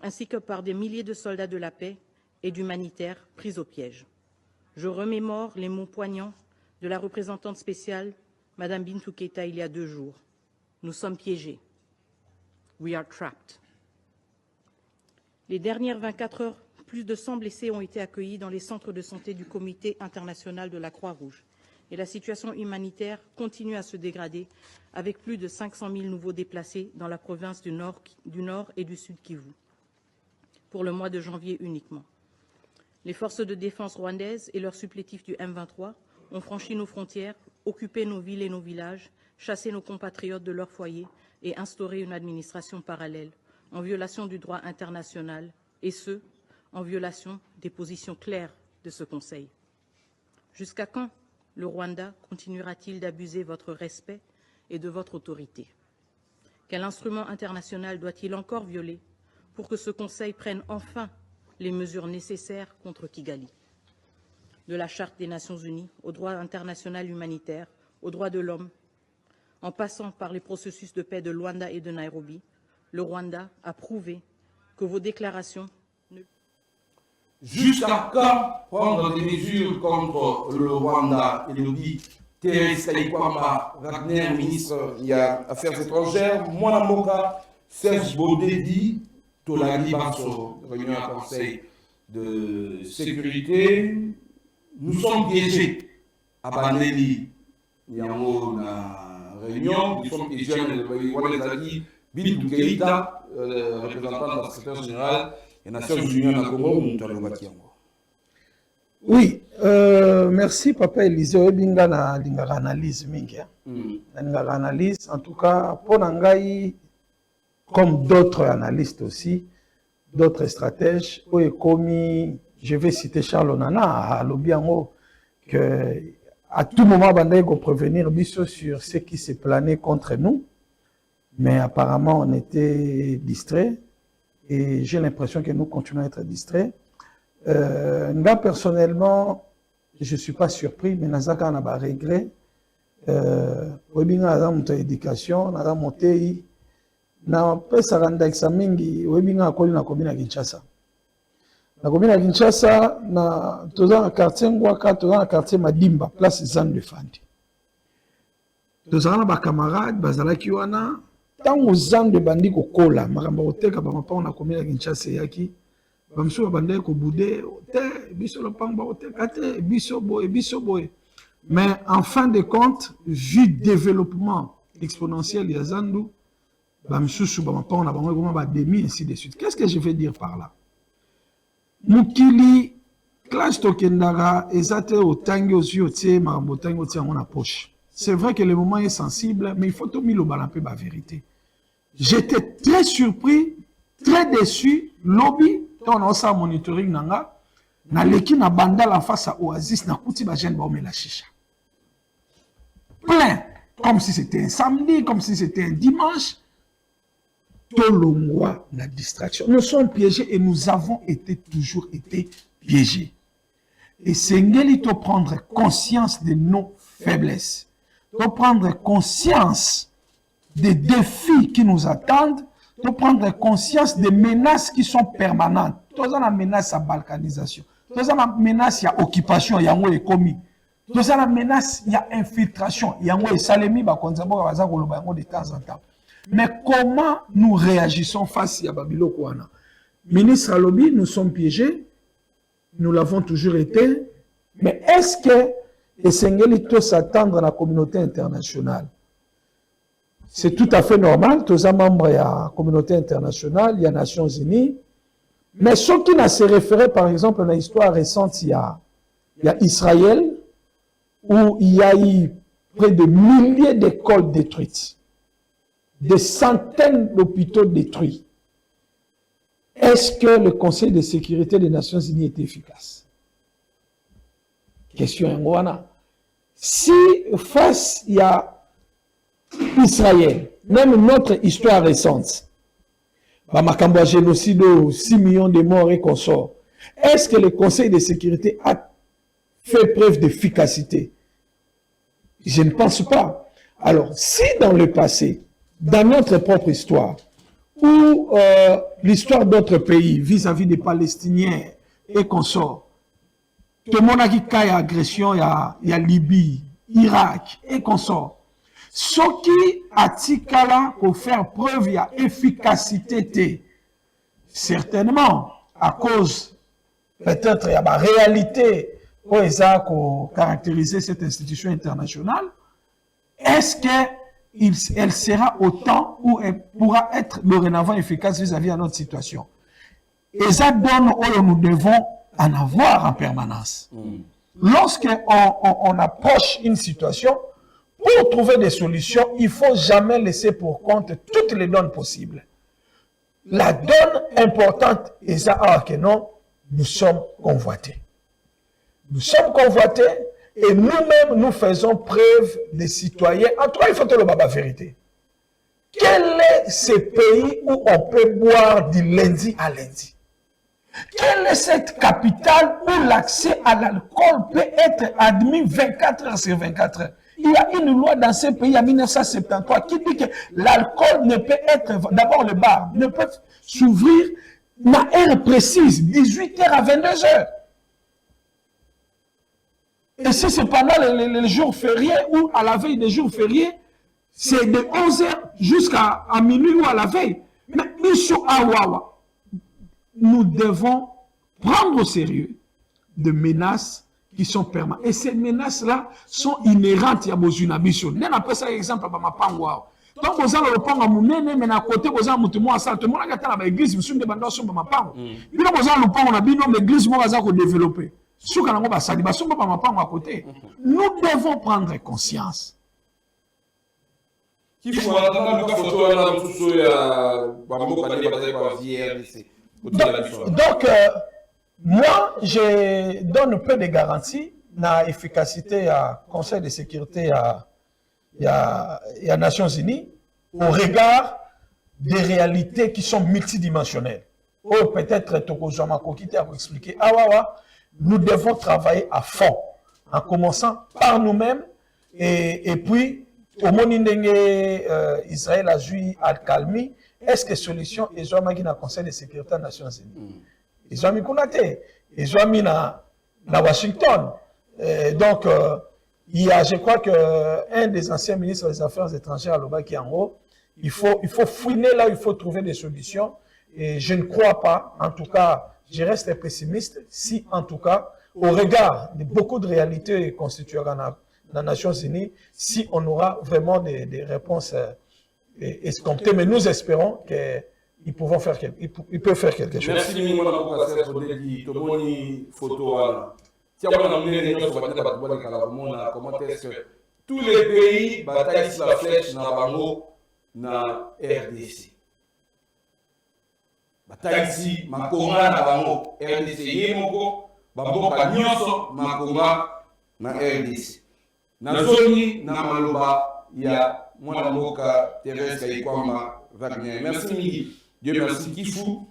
ainsi que par des milliers de soldats de la paix et d'humanitaires pris au piège. Je remémore les mots poignants de la représentante spéciale, Madame Bintou Keïta, il y a 2 jours. Nous sommes piégés. We are trapped. Les dernières 24 heures, plus de 100 blessés ont été accueillis dans les centres de santé du Comité international de la Croix-Rouge. Et la situation humanitaire continue à se dégrader avec plus de 500 000 nouveaux déplacés dans la province du Nord et du Sud Kivu, pour le mois de janvier uniquement. Les forces de défense rwandaises et leurs supplétifs du M23 ont franchi nos frontières, occupé nos villes et nos villages, chassé nos compatriotes de leur foyer et instauré une administration parallèle, en violation du droit international, et ce, en violation des positions claires de ce Conseil. Jusqu'à quand le Rwanda continuera-t-il d'abuser votre respect et de votre autorité? Quel instrument international doit-il encore violer pour que ce Conseil prenne enfin les mesures nécessaires contre Kigali? De la Charte des Nations Unies au droit international humanitaire, aux droits de l'homme, en passant par les processus de paix de Luanda et de Nairobi, le Rwanda a prouvé que vos déclarations ne... Jusqu'à quand prendre des mesures contre le Rwanda? Et nous dit Thérèse Kayikwamba, Wagner, ministre des Affaires étrangères, Mwana Mboka, Serge Bodedi, Tolani Basso, réunion à Conseil de sécurité. Nous sommes piégés à Bandeli. Il y a une réunion, nous sommes piégés à Bintou Keïta, représentant de la secrétaire générale des Nations Unies à Congo, Oui, merci Papa Élisée. Obinga na analyse mingi. Na analyse, en tout cas, pour Nangaï, comme d'autres analystes aussi, d'autres stratèges, je vais citer Charles Onana à Lobiango, que à tout moment, il faut prévenir Bisso sur ce qui s'est plané contre nous. Mais apparemment, on était distraits. Et j'ai l'impression que nous continuons à être distraits. Moi, personnellement, je ne suis pas surpris, mais Nazaka n'a pas regret. Webinga a éducation, na monté, na pesa randa examingi, webinga akoli na commune à Kinshasa. La commune à Kinshasa, na toza na quartier Ngwaka, toza na quartier Madimba, place Zan de Fandi. Toza na ba camarades, bazalaki wana, tango Zan de Bandi ko kola, makamba oteka ba mapa na commune à Kinshasa yaki. Bamso bandé ko boudé, te biso lo pamba oteka te biso boy. Mais en fin de compte, vu le développement exponentiel de Zandu, bamsusu ba mapa na bango ko ba demi ainsi de suite. Qu'est-ce que je veux dire par là? Mukili clash tokendara ezate otangi osiotie makambo tangi otie en poche. C'est vrai que le moment est sensible, mais il faut tout milo balamper la vérité. J'étais très surpris, très déçu. Lobby, on a aussi un monitoring nanga, na leki na banda la face à Oasis na kuti ba jeune ba omela chicha. Plein, comme si c'était un samedi, comme si c'était un dimanche. Tolongwa, la distraction. Nous sommes piégés et nous avons toujours été piégés. Et c'est Ngeli de prendre conscience de nos faiblesses, de prendre conscience des défis qui nous attendent, de prendre conscience des menaces qui sont permanentes. Tous la menace à balkanisation, tous la menace à occupation, il y a un commis. Tous la menace il y a infiltration, il y a un salemi ba konzabo ba za koloba de temps en temps. Mais comment nous réagissons face à Babilo Kouana? Ministre Alobi, nous sommes piégés, nous l'avons toujours été, mais est-ce que Essengeli s'attendre à la communauté internationale? C'est tout à fait normal, tous les membres de la communauté internationale, il y a les Nations Unies, Mais ce qui n'a se référé, par exemple, dans l'histoire récente, il y a Israël, où il y a eu près de milliers d'écoles détruites, des centaines d'hôpitaux détruits. Est-ce que le Conseil de sécurité des Nations Unies est efficace? Question Ngwana. Si face il y a Israël, même notre histoire récente, Makambo génocide, 6 millions de morts et consorts, est-ce que le Conseil de sécurité a fait preuve d'efficacité? Je ne pense pas. Alors, si dans le passé, dans notre propre histoire, ou l'histoire d'autres pays vis-à-vis des Palestiniens et consorts, tout le monde a dit qu'il y a agression, il y a Libye, Irak et consorts. Ce qui a tika pour faire preuve, il y a efficacité. Certainement, à cause, peut-être, il y a la réalité pour caractériser cette institution internationale. Est-ce qu'elle sera autant ou elle pourra être dorénavant efficace vis-à-vis de notre situation? Et ça donne où nous devons en avoir en permanence. Lorsqu'on approche une situation, pour trouver des solutions, il ne faut jamais laisser pour compte toutes les donnes possibles. La donne importante est ça que non, nous sommes convoités. Nous sommes convoités et nous-mêmes, nous faisons preuve des citoyens. En tout cas, il faut te le dire la vérité. Quel est ce pays où on peut boire du lundi à lundi? Quelle est cette capitale où l'accès à l'alcool peut être admis 24 heures sur 24 heures? Il y a une loi dans ce pays en 1973 qui dit que l'alcool ne peut être, d'abord le bar, ne peut s'ouvrir à heure précise, 18h à 22h. Et si c'est pendant les jours fériés ou à la veille des jours fériés, c'est de 11h jusqu'à minuit ou à la veille. Mais nous devons prendre au sérieux de menaces qui sont permanentes. Et ces menaces-là sont inhérentes à Bozunabisho. Nous avons ça exemple à Mapangwa. Donc, vous avez le pan à Mounene, mais à côté, vous avez tout le monde à ça. Tout le monde a l'église, vous avez des bandes sur Mapangwa. Puis là, vous avez le pan, on a dit non, l'église, vous avez développé. Nous devons prendre conscience. Donc, moi, je donne peu de garanties dans l'efficacité à Conseil de sécurité à Nations Unies au regard des réalités qui sont multidimensionnelles. Ou peut-être Tokozama Kokite a expliqué. Nous devons travailler à fond, en commençant par nous-mêmes, et puis, au moment où Israël a joué Al-Kalmi, est-ce que solution ils ont mis dans le Conseil de sécurité des Nations Unies? Ils ont mis Konaté, ils ont mis dans Washington. Donc, il y a, je crois qu'un des anciens ministres des Affaires étrangères à l'Oba qui est en haut, il faut fouiner là, il faut trouver des solutions. Et je ne crois pas, en tout cas, je reste pessimiste si, en tout cas, au regard de beaucoup de réalités constituées dans les Nations Unies, si on aura vraiment des réponses escomptées. Mais nous espérons qu'ils peuvent faire quelque chose. Merci beaucoup. Comment est-ce que tous les pays bataillent sur la flèche dans la RDC? Bataille ici, Makonga na bango RDC yemoko, bamboka nyonso Makonga na RDC. Na zoni na maloba ya mwana mboka Thérèse Kayikwamba Wagner. Merci Midi. Dieu merci Kifu.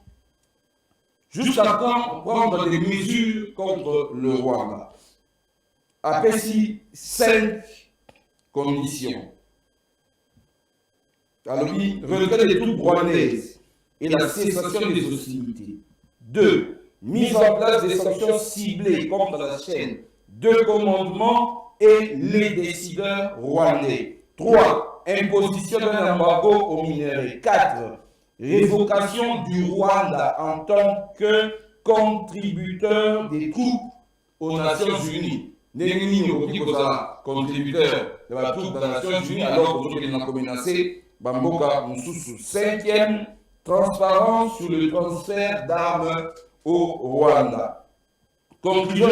Jusqu'à quand prendre des mesures contre le Rwanda? Après 5 conditions. Alors, retrait des troupes rwandaises et la cessation des hostilités. 2. Mise en place des sanctions ciblées contre la chaîne de commandement et les décideurs rwandais. 3. Imposition d'un embargo aux minerais. 4. Révocation du Rwanda en tant que contributeur des troupes aux Nations Unies. Nengi contributeur de la troupe des Nations Unies alors que nous avons menacé Bamboka Moussoussou. 5e transparence sur le transfert d'armes au Rwanda. Conclusion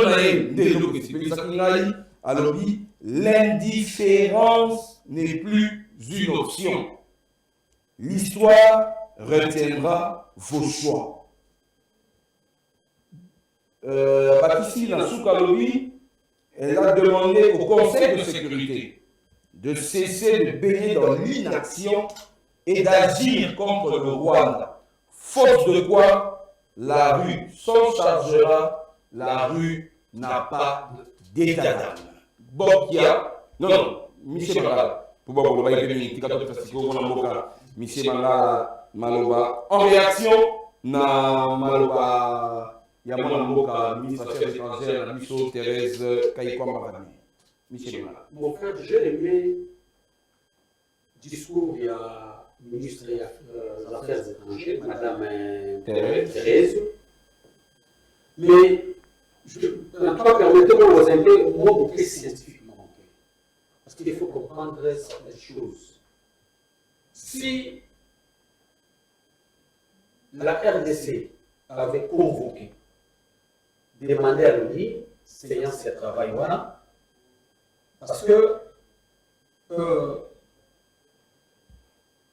alors l'indifférence n'est plus une option. L'histoire retiendra vos choix. Bakissi Nassouka-Lobi, elle a demandé au Conseil de sécurité de cesser de baigner dans l'inaction et d'agir contre le Rwanda. Faute de quoi, la rue s'en chargera, la rue n'a pas d'état d'âme. Bokia, non, Michel Mangala, pour Bobo, Michel Mangala, Maloba, en réaction, na Maloba, Yamon Mboka, ministre des Affaires étrangères, la Misso Thérèse Kaikwa Mavani. Michel Mangala. Mon frère, j'ai aimé le discours de la ministre des Affaires étrangères, Madame Thérèse. Mais, en tout cas, permettez-moi de vous inviter au monde très scientifiquement. Parce qu'il faut comprendre les choses. Si la RDC avait convoqué, demandé à l'ONU, séance de travail, voilà, parce que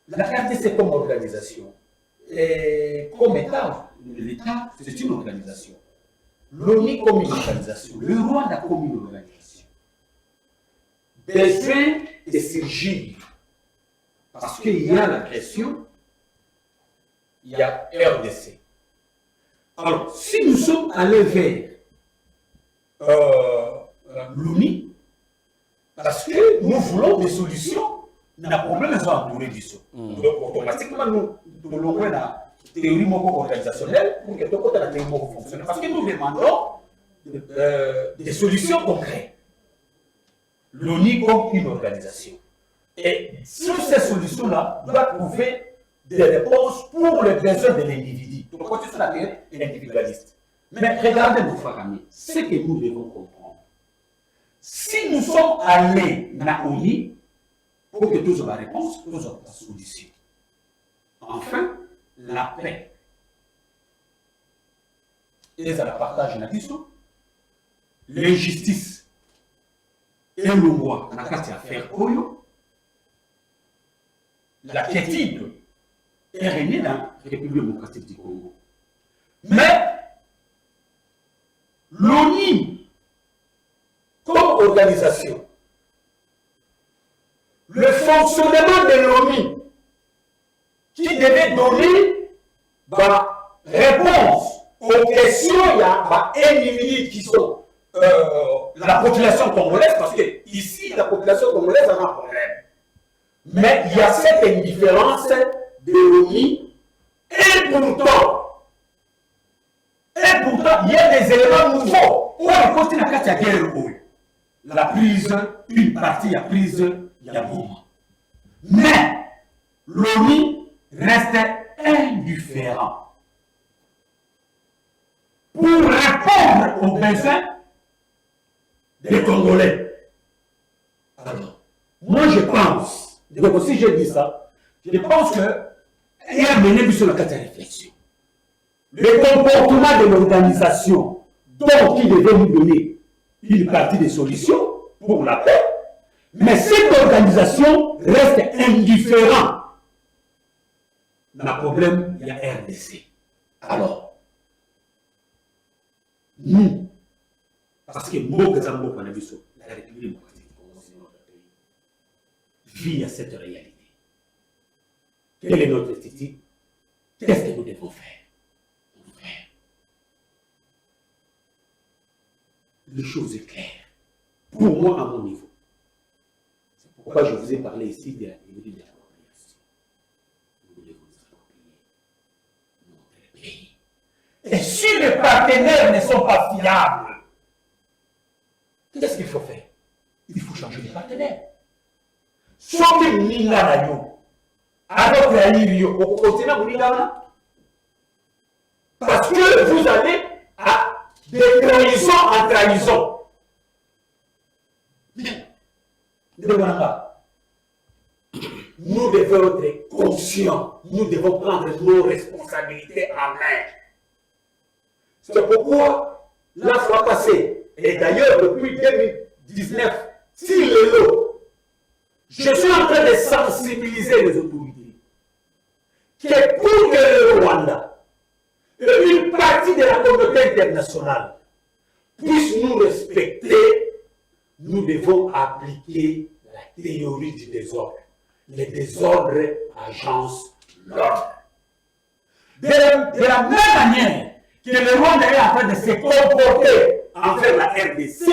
la RDC comme organisation et comme État, l'État, c'est une organisation. L'ONU comme une organisation, le Rwanda comme une organisation. Besoin de surgir. Parce qu'il y a la pression, il y a RDC. Alors, si nous sommes allés vers l'ONU, parce que nous voulons des solutions, le problème est entouré du saut. Donc, automatiquement, nous devons la théorie organisationnelle pour que tout le monde théorie fonctionne. Parce que nous demandons des solutions concrètes. L'ONU comme une organisation. Et sur ces solutions-là, doit trouver des réponses pour les besoins de l'individu. Donc, c'est la théorie individualiste. Mais regardez, mon frère ami, ce que nous devons comprendre. Si nous sommes allés dans l'ONU, pour que tous aient la réponse, tous aient la solution. Enfin, la paix. Et ça la partage la question. L'injustice et le droit dans la carte d'affaires Oyo, la quiétude est régnée dans la République démocratique du Congo. Mais l'ONU, comme organisation, le fonctionnement de l'ONU qui devait donner réponse aux questions, il y a un individu qui sont la population congolaise, parce que ici, la population congolaise a un problème. Mais il y a cette indifférence de l'ONU, et pourtant, il y a des éléments nouveaux. On continue à la guerre. La prise, une partie a prise, il y a beaucoup. Mais l'ONU reste indifférent pour répondre aux besoins des Congolais. Alors, moi je pense, donc si je dis ça, je pense qu'il y a mené sur la carte de réflexion. Le comportement de l'organisation, donc il devait nous donner une partie des solutions pour la paix, mais cette organisation reste indifférente. Dans le problème, il y a RDC. Alors, nous, parce que nous, la République démocratique du Congo, c'est notre pays, vit à cette réalité. Quelle est notre attitude? Qu'est-ce que nous devons faire? Les choses est claires. Pour moi, à mon niveau. C'est pourquoi je vous ai parlé ici de l'appropriation. Nous devons nous approprier notre pays. Et si les partenaires ne sont pas fiables, qu'est-ce qu'il faut faire? Il faut changer de partenaire. Sauf que nous n'avons alors que continue parce que vous allez à des trahisons en trahison. Nous devons être conscients. conscients, nous devons prendre nos responsabilités en main. C'est pourquoi, la fois passée, et d'ailleurs depuis 2019, s'il est là, je suis en train de sensibiliser les autorités que pour que le Rwanda et une partie de la communauté internationale puissent nous respecter, nous devons appliquer la théorie du désordre. Le désordre agence l'ordre. De la même manière que le Rwanda est en train de se comporter envers la RDC,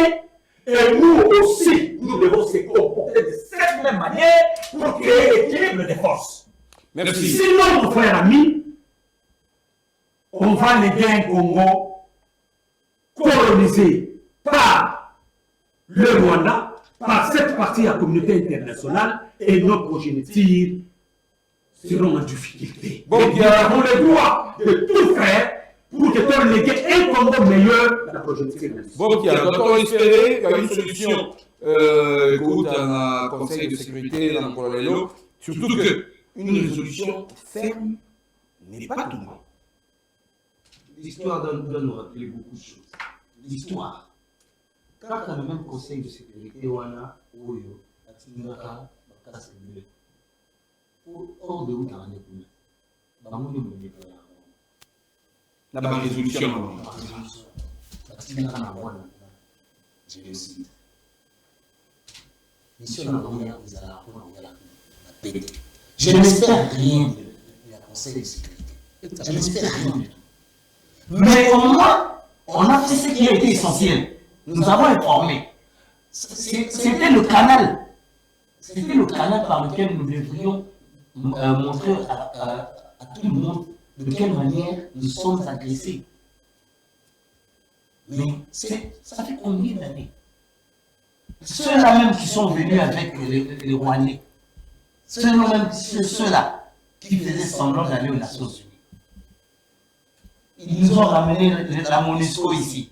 et nous aussi, nous devons se comporter de cette même manière pour créer l'équilibre des forces. Merci. Sinon, mon frère ami, on va léguer un Congo colonisé par le Rwanda, par cette partie de la communauté internationale, et nos progénitures seront en difficulté. Bon, nous avons le droit de tout faire pour que tu léguer un Congo meilleur à la progéniture internationale. Bon, doit-on espérer qu'il y a une solution dans le Conseil de sécurité, dans le Colorado, surtout qu'une résolution ferme n'est pas tout le monde. L'histoire doit nous rappeler beaucoup de choses. L'histoire. Quand dans le même Conseil de sécurité, on a Oyo, Atinaka, Bakasabule, hors de route à un économie. La résolution. Génocide. Mission de première, vous allez apprendre la paix. Je n'espère rien de la Conseil de sécurité. Je n'espère rien du tout. Mais au moins, on a fait ce qui a été essentiel. Nous avons informé. C'était le canal. C'était le canal par lequel nous devrions montrer à tout le monde de quelle manière nous sommes agressés. Mais ça fait combien d'années? Ceux-là même qui sont venus avec les Rwandais, ceux-là qui faisaient semblant d'aller aux Nations Unies, ils nous ont ramené la MONUSCO ici.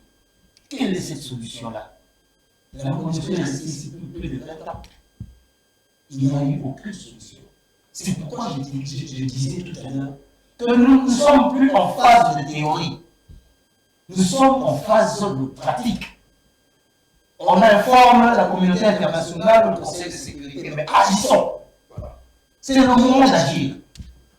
Quelle est cette solution-là? La MONUSCO est restée ici plus de 20 ans. Il n'y a eu aucune solution. C'est pourquoi je disais tout à l'heure que nous ne sommes plus en phase de théorie. Nous sommes en phase de pratique. On informe la communauté internationale, le Conseil de sécurité, mais agissons. C'est le moment d'agir.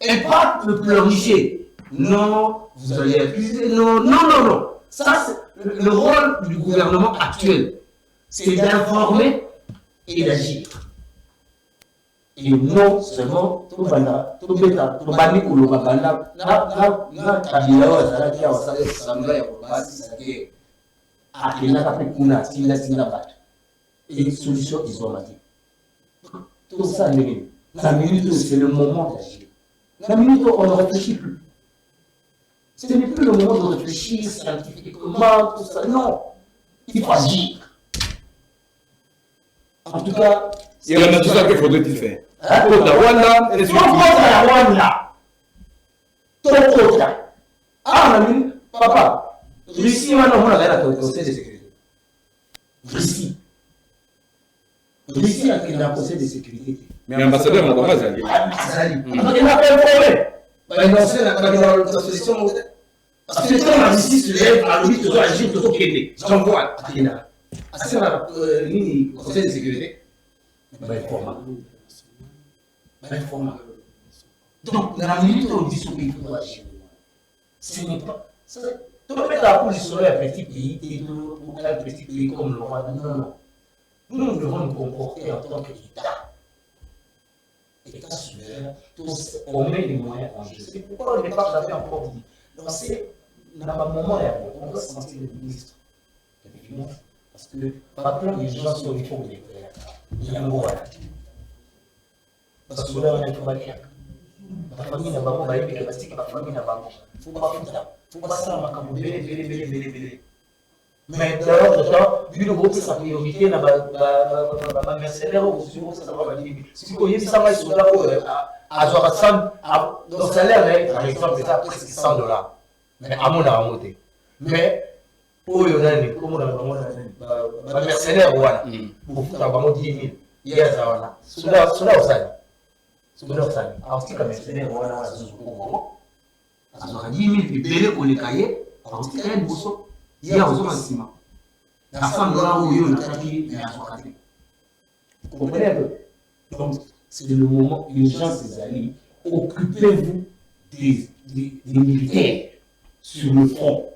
Et pas de pleurnicher. Non, vous allez accuser. Non, non, non, non. Ça, c'est le rôle du gouvernement actuel. C'est d'informer et d'agir. Et non seulement tout bana, tout bêta, tout bani ou le bagana, na kabila wa zalaki ya wasale samla ya basi sake akina kapekuna tina bat. Et une solution isomatique. Tout ça n'est la minute c'est le moment d'agir. La minute où on ne réfléchit plus. Ce n'est plus le moment de réfléchir scientifiquement, tout ça. Non, il faut agir. En tout cas, il y en a tout ça qu'il faudrait-il faire. Rwanda, ah, papa, Russie, maintenant, on a la Conseil de sécurité. Russie a créé la Conseil de sécurité. Mais l'ambassadeur n'a pas Azali. Il n'a pas informé. La solution. Parce que quand la Russie se lève, à lui, toujours agir, toujours quitter. J'envoie à Kina. C'est la Conseil de sécurité. Donc, dans la minute où on dit ce qu'il faut agir, ce n'est pas. Tu peux mettre la police sur un petit pays, ou un petit pays comme le Rwanda. Non, non. Nous devons nous comporter en tant qu'État. État souverain, on met les moyens en jeu. C'est pourquoi au départ, j'avais encore dit. Donc, c'est dans un moment, on doit sentir le ministre. Effectivement. Parce que, par plein de gens sont il faut les faire. Il y a un mot. Parce que là, on est tout mal. La famille n'a pas bon, la famille n'a pas bon. Il ne faut pas faire ça. Il ne faut pas ça, belé. Mais d'ailleurs, vu le groupe, sa priorité, la mercenaire, ou sur ça va dire. Si vous voyez, ça va être là pour avoir ça, le salaire, par exemple, c'est presque $100. Mais à mon avis, mais pour le dernier, comme on a mercenaire, voilà, pour faire vraiment 10 000. Il y a ça, voilà. Cela, C'est leur famille. Alors, c'est comme mercenaire, voilà, la zone de alors, on a 10 000 libérés pour les cahiers. Alors, c'est quand même beau. Il y a besoin de ciment. La femme de là où il y a un trafic, mais à son vous comprenez un peu? Donc, c'est le moment, urgence des alliés. Occupez-vous des militaires sur le front.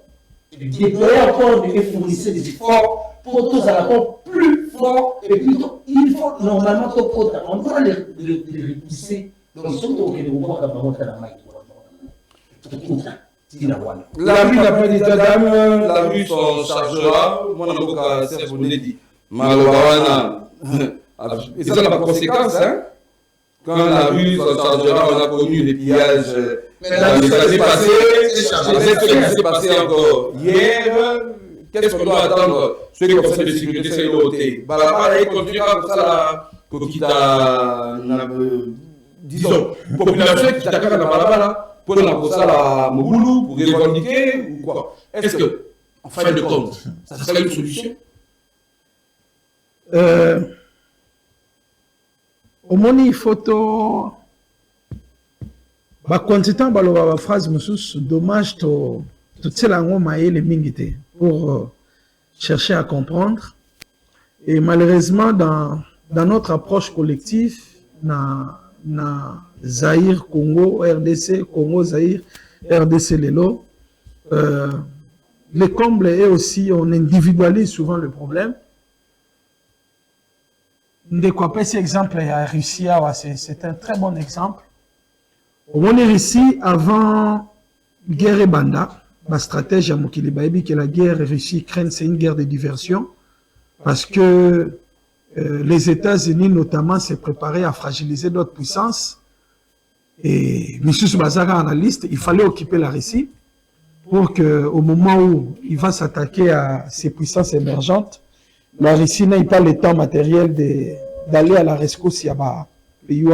Déployez encore et fournissez des efforts pour tous à la fois plus forts et plus tôt. Il faut normalement qu'on doit les repousser. Donc, ils sont au Québec, La rue n'a pas d'état d'âme, la rue s'en chargera. Moi, je n'ai pas dit. Malobawana. Et ça n'a pas de conséquence, hein? Quand la rue s'en chargera, on a connu des pillages. Dans les années passées, ce qui s'est passé encore hier. Qu'est-ce qu'on doit attendre? Ceux qui ont fait de sécurité, c'est l'OT. Balabala, il continuera comme ça, là, disons, population qui t'accorde dans Balabala. Pour ça la Moboulou, pour revendiquer ou quoi? Est-ce que, en fin de compte, ça serait une solution? Au moins, il faut continuer la phrase, dommage tout ce que pour chercher à comprendre. Et malheureusement, dans notre approche collective, Zaïre, Congo, RDC, Congo, Zaïre, RDC, Lelo. Le comble est aussi, on individualise souvent le problème. De quoi pas, cet exemple à Russie, c'est un très bon exemple. On est ici avant guerre et banda, la stratégie à Mokili Baïbi, que la guerre Russie-Ukraine, c'est une guerre de diversion, parce que les États-Unis, notamment, s'est préparé à fragiliser d'autres puissances. Et M. Bazara, analyste, il fallait occuper la Russie pour qu'au moment où il va s'attaquer à ces puissances émergentes, la Russie n'ait pas le temps matériel d'aller à la rescousse à pays.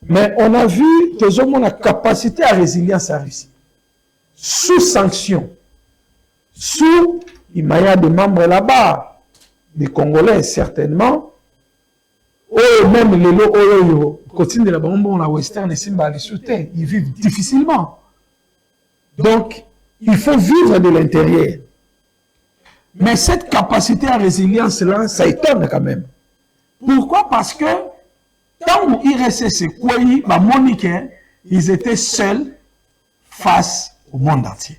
Mais on a vu que on a capacité à résilience à la Russie. Sous sanction, sous, il y a des membres là-bas, des Congolais certainement, ou même les lots, continue de la bombe, la western et Simba, ils vivent difficilement. Donc, il faut vivre de l'intérieur. Mais cette capacité à résilience-là, ça étonne quand même. Pourquoi? Parce que, tant où IRSS, Monique, ils étaient seuls face au monde entier.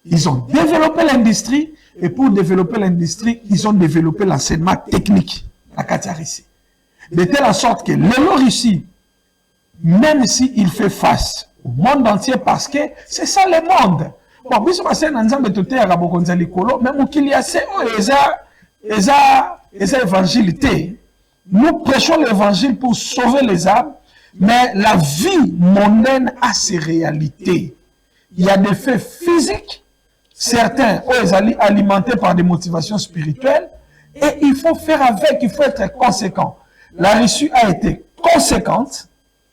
Ils ont développé l'industrie, et pour développer l'industrie, ils ont développé l'enseignement technique, la Katiarissi. De telle sorte que le Russie, même s'il fait face au monde entier, parce que c'est ça le monde. Bon, puis c'est un ensemble de tout à même qu'il y a ces évangélités. Nous prêchons l'évangile pour sauver les âmes, mais la vie mondaine a ses réalités. Il y a des faits physiques, certains alimentés par des motivations spirituelles, et il faut faire avec, il faut être conséquent. La Russie a été conséquente,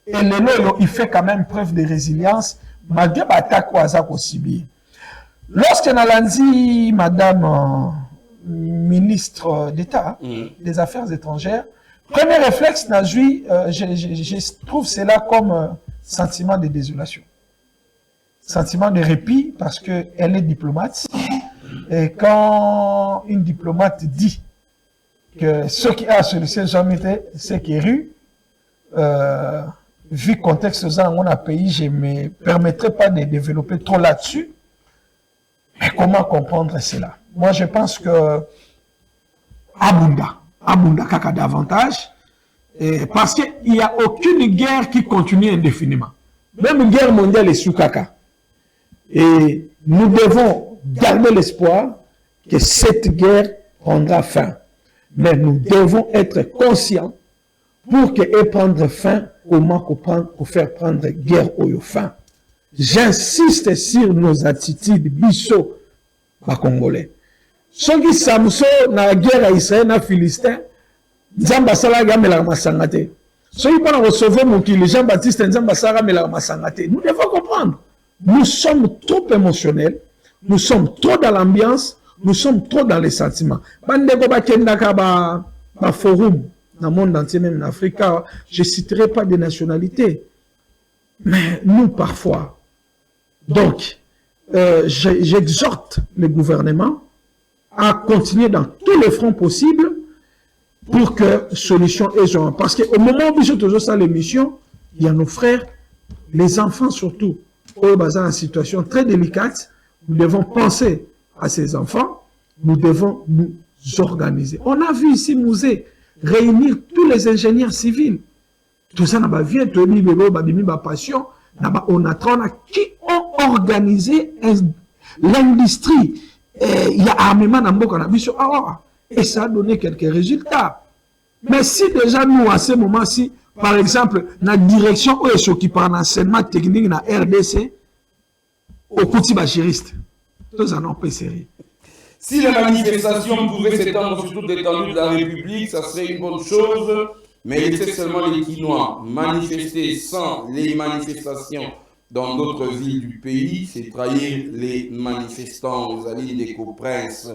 et le Lolo, il fait quand même preuve de résilience, malgré l'attaque au hasard aussi bien. Lorsque Nalandi, Madame ministre d'État des Affaires étrangères, premier réflexe, je trouve cela comme sentiment de désolation. Sentiment de répit, parce qu'elle est diplomate. Et quand une diplomate dit que ce qui a solution jamais c'est qui est rue, vu le contexte dans mon pays, je ne me permettrai pas de développer trop là-dessus. Mais comment comprendre cela? Moi, je pense que Abunda Kaka davantage, parce qu'il n'y a aucune guerre qui continue indéfiniment. Même une guerre mondiale est sous Kaka. Et nous devons garder l'espoir que cette guerre prendra fin. Mais nous devons être conscients pour qu'elle prenne fin, comment pour faire prendre guerre au fin. J'insiste sur nos attitudes, biso, à Congolais. Ceux qui Samson, dans la guerre à Israël, dans Philistin, Zambasala gamela masangate. Ceux qui peuvent recevoir mon kili, Jean-Baptiste Zambasala gamela masangate. Nous devons comprendre. Nous sommes trop émotionnels, nous sommes trop dans l'ambiance, nous sommes trop dans les sentiments. Bandeko bakendaka ba forum dans le monde entier, même en Afrique, je ne citerai pas des nationalités. Mais nous, parfois, donc, j'exhorte le gouvernement à continuer dans tous les fronts possibles pour que solution ait. Parce qu'au moment où nous faisons ça, l'émission, il y a nos frères, les enfants surtout, au en situation très délicate. Nous devons penser à ces enfants, nous devons nous organiser. On a vu ici Mouzé réunir tous les ingénieurs civils. Tout ça, passion, on a qui ont organisé l'industrie. Il y a armement dans et ça a donné quelques résultats. Mais si déjà nous, à ce moment-ci, par exemple, la direction où est qui par l'enseignement technique dans RDC, au petit bachiriste, nous en avons pas sérieux. Si la manifestation pouvait s'étendre sur toute l'étendue de la République, ça serait une bonne chose, mais il était seulement les Quinois. Manifester sans les manifestations dans d'autres villes du pays, c'est trahir les manifestants aux alliés des co-princes.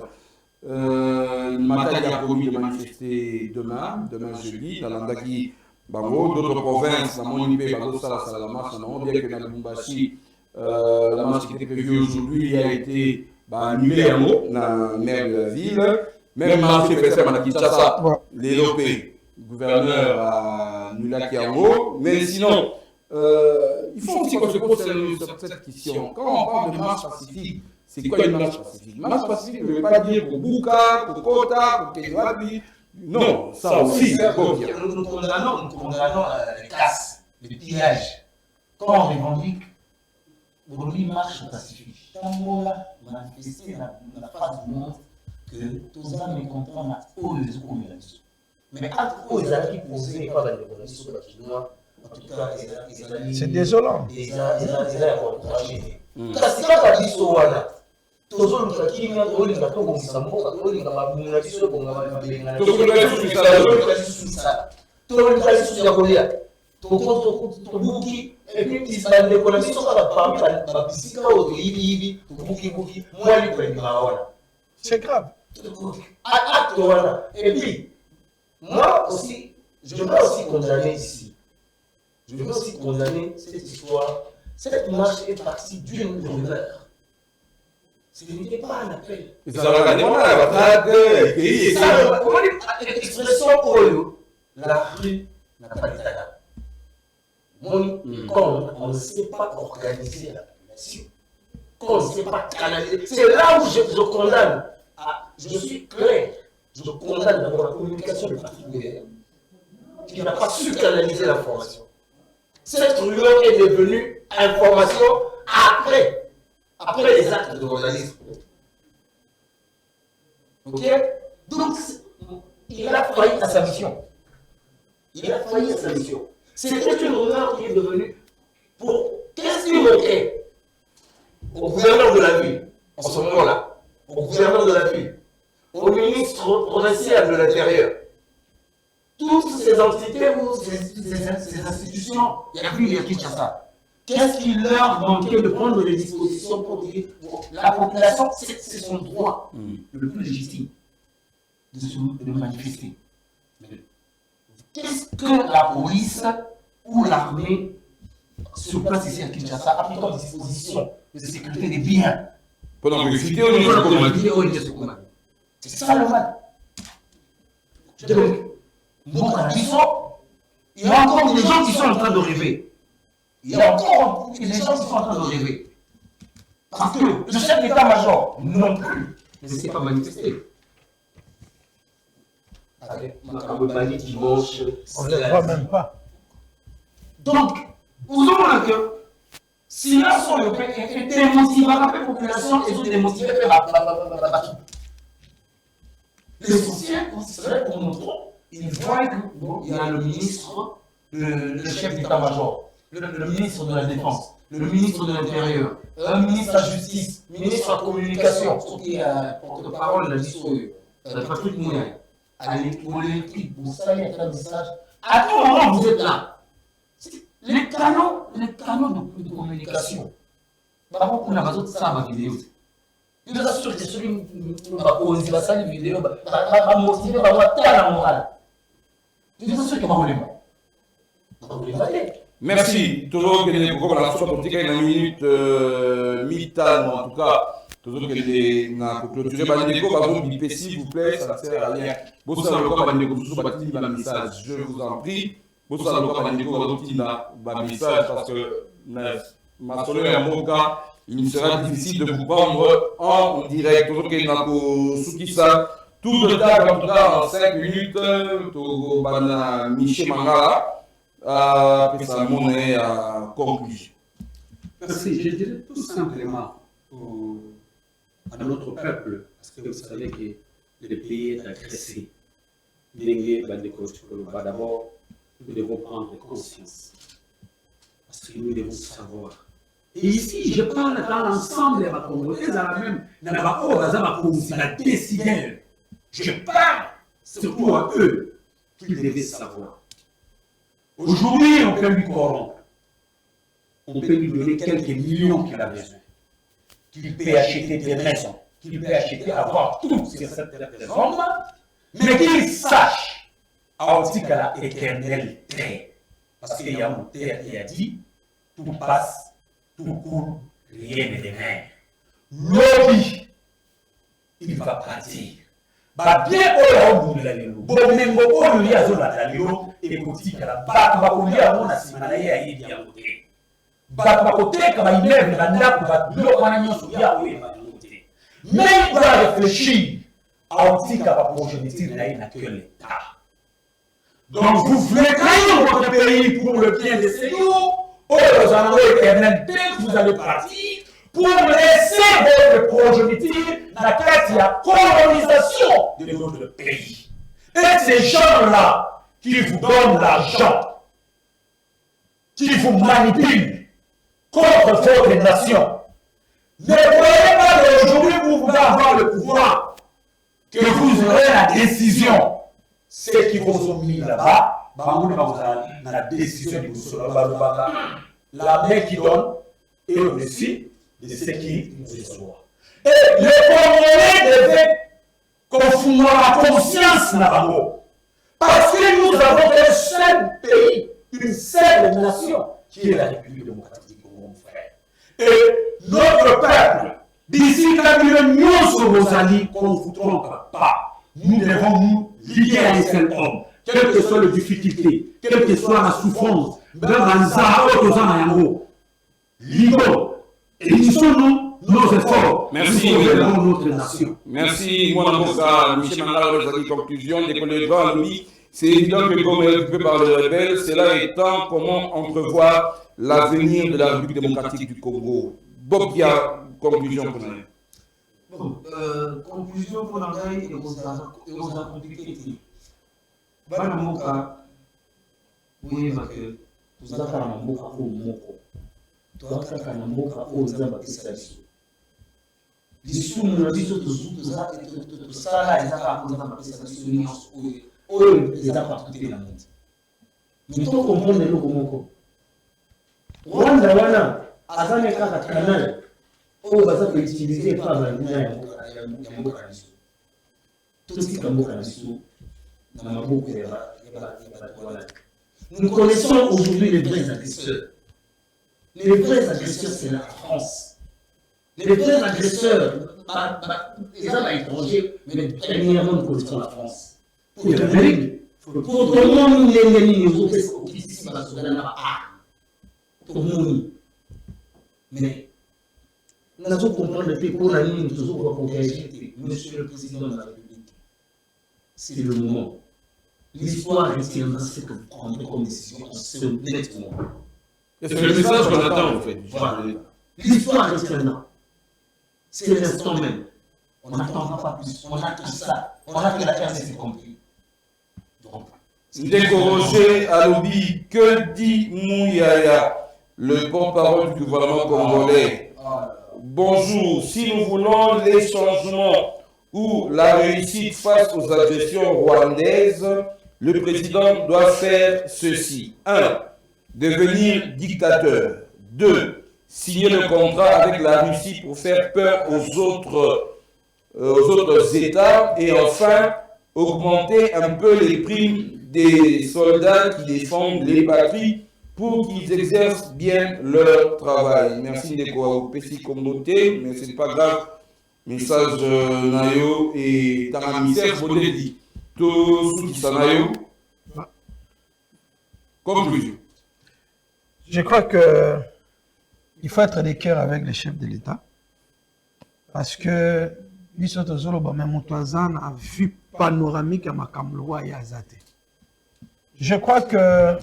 Matadi a promis de manifester demain jeudi, dans l'Andaki Bango, d'autres provinces, dans Monipé, Bagosa, la marche, bien que dans Lubumbashi, la marche qui était prévue aujourd'hui a été annulée à Mo, la maire de la ville. Même marché fait à Kinshasa, l'ELOP, gouverneur à Nula-Kiango. Mais sinon, il faut aussi qu'on se pose cette question. Quand on parle de marche pacifique, c'est quoi une marche pacifique? Une marche pacifique ne veut pas dire pour Bouka, pour Kota, pour Kenyabi. Non, ça aussi. Nous condamnons les casses, les pillages. Quand on revendique, aujourd'hui, marche pacifique. Tant qu'on a manifesté dans la face du monde que tous les gens mécontents ont les communistes. Mais quand eux, ils allaient poser pas dans les communistes sur la Chinois, en tout cas, c'est désolant. Ils allaient encourager. Parce que quand on dit Sowana, toujours le traquing, on les a tous ça, on les a mis la tissue pour la et puis ils sont les économistes sont parmi la piscine au Ibi, Buki, moi les prennent c'est grave. Et puis, moi aussi, je veux aussi condamner ici. Je veux aussi condamner cette histoire. Cette marche est partie d'une rumeur. Ce n'était pas un appel. L'expression Oyo, la rue n'a pas d'état. Quand on ne sait pas organiser la population, quand on ne sait pas canaliser, c'est là où je condamne. Je suis clair, je condamne d'abord la communication de Patrick Mouillère, qui n'a pas su canaliser l'information. Cette rumeur est devenue information après les actes de journalisme. Ok? Donc, il a failli à sa mission. C'était une rumeur qui est devenue pour. Qu'est-ce qu'il manquait au gouverneur de la ville, en ce moment-là, au gouverneur de la ville, au ministre provincial de l'Intérieur, toutes ces entités ou ces institutions, il y a plus de Kinshasa. Qu'est-ce qui leur manquait de prendre des dispositions pour dire la population, c'est son droit le plus légitime de manifester. Qu'est-ce que la police ou l'armée sur place ici à Kinshasa a pris comme disposition de sécurité des biens pendant que les c'est ça le mal. Donc, il y a encore des gens qui sont en train de rêver. Parce que le chef d'état-major non plus ne s'est pas manifesté. Dimanche, on ne le voit même pas. Donc, vous avez que si là, sont le peuple est démotivé par la population, ils sont démotivés par la bateau. L'essentiel, c'est vrai pour nous trois, ils voient qu'il y a le ministre, le chef d'état-major, le ministre de la Défense, le ministre de l'Intérieur, un ministre de la Justice, ministre de la Communication, ce qui est porte-parole de la discours, Patrick Mouillère. Allez, pour l'équipe, vous savez, un message. À tout moment, vous êtes là. Les canaux de communication. Par on a besoin de ça ma vidéo. Je vous assure que celui qui va poser la vidéo va motiver, va avoir la morale. C'est ça que moi, on les valait. Merci. Toujours que les programmes la soit politique une minute mi-temps en tout cas. Toujours que les na clôturer Bandeko bazon bipé s'il vous plaît, ça sert à rien. Bossa le corps Bandeko sous bâti un message, je vous en prie. Bossa le corps Bandeko bazon un message parce que ma solo et Mboka, il sera difficile de vous prendre en direct. Toujours que na Soukissa tout le temps en tout cas en 5 minutes to bana Michel Mangala. Puis ça monnaie à conclusion. Merci. Je dirais tout simplement à notre peuple, parce que vous savez que le pays est agressé. D'abord, nous devons prendre conscience. Parce que nous devons savoir. Et ici, je parle dans l'ensemble des Congolais, même la décideur. Je parle surtout à eux qu'ils devaient savoir. Aujourd'hui, on peut lui corrompre. On peut lui donner quelques millions qu'il a besoin. Qu'il peut acheter des maisons. Qu'il peut acheter, avoir tout sur cette raison. Mais qu'il sache, à la éternelle terre. Parce qu'il y a un terre qui a dit, tout passe, tout coule, rien ne demeure. Lobby, il va partir. Bien bomengo oyo ya zolanda lelo ekotikala bato bakolia mona nsima na ye ayebi yango te bato bakoteka baimmeuble bandako babiloko wana nyonso ya oyeba yango te mais il doit réfléchir aotika baprogéniture na ye na que l'état. Donc vous voulez trahir votre pays pour le bien de ces jours oyo ozango éternel dès que vous allez partir pour laisser votre progéniture dans la colonisation de notre pays. Et ces gens-là qui vous donnent l'argent, qui vous manipulent contre votre nation, ne croyez pas qu'aujourd'hui vous pouvez avoir le pouvoir, que vous aurez la décision. Ceux qui vous ont mis là-bas, la décision de la main qui donne et aussi de ce qui nous reçoit. Et les Congolais devaient confondre la conscience là-bas. Parce que nous avons un seul pays, une seule nation, qui est la République démocratique du Congo, mon frère. Et notre peuple, d'ici nous sur vos alliés, qu'on ne vous trompe pas, nous devons nous lier à un seul homme, quelles que soient les difficultés, quelle que soit la souffrance, même en Zahao, Ligo. Et unissons-nous nos efforts. Merci. Pour notre nation. Merci. Moi, Michel Mangala, vous avez dit conclusion. Dès qu'on le droit, c'est évident que comme occupé par les rebelles, cela étant comment entrevoir l'avenir de la République démocratique du Congo. Bob, il y a conclusion pour nous. Bon, conclusion pour l'engagement et aux compliqués. Bana Moka, oui, que nous avons un mot à Moko. Toakaka na mboka oyo nzambe apesaka biso lisumu na biso tosala eza kaka nzambe apesaka biso nyonso oyo eza partout te na monde mais tokomprendre eloko moko rwanda wana aza ne kaka canal oyo baza koutilize epa banguna ya mboka na biso totika mboka na biso na maboko ya bato wana. Nous connaissons aujourd'hui les vrais agresseurs. Les vrais agresseurs, c'est la France. Les vrais agresseurs, les hommes étrangers, mais premièrement, nous connaissons la France. Pour l'Amérique, pour tout le monde, nous avons ici, pour nous. Mais nous devons comprendre que pour la nuit, nous devons engager Monsieur le Président de la République. C'est le moment. L'histoire retiendra ce que vous prendrez comme décision en ce moment. C'est le message qu'on attend en fait. Voilà. L'histoire retiendra. C'est l'instant même. On n'attendra pas plus. On a tout ça. On a que la RDC compris. Donc, Ndeko Alobi, que dit Mouyaya, le porte-parole du gouvernement congolais? Bonjour, si nous voulons les changements ou la réussite face aux agressions rwandaises, le président doit faire ceci. 1. Devenir dictateur. 2. Signer le contrat avec la Russie pour faire peur aux autres États. Et enfin, augmenter un peu les primes des soldats qui défendent les patries pour qu'ils exercent bien leur travail. Merci de quoi Pessi Comboté, mais c'est pas grave. Message Nayo et Taramisère Bodedi. Tout ce qui Nayo. Conclusion. Je crois que il faut être des cœurs avec les chefs de l'État. Parce que a vu panoramique à Makamloa et Azate. Je crois que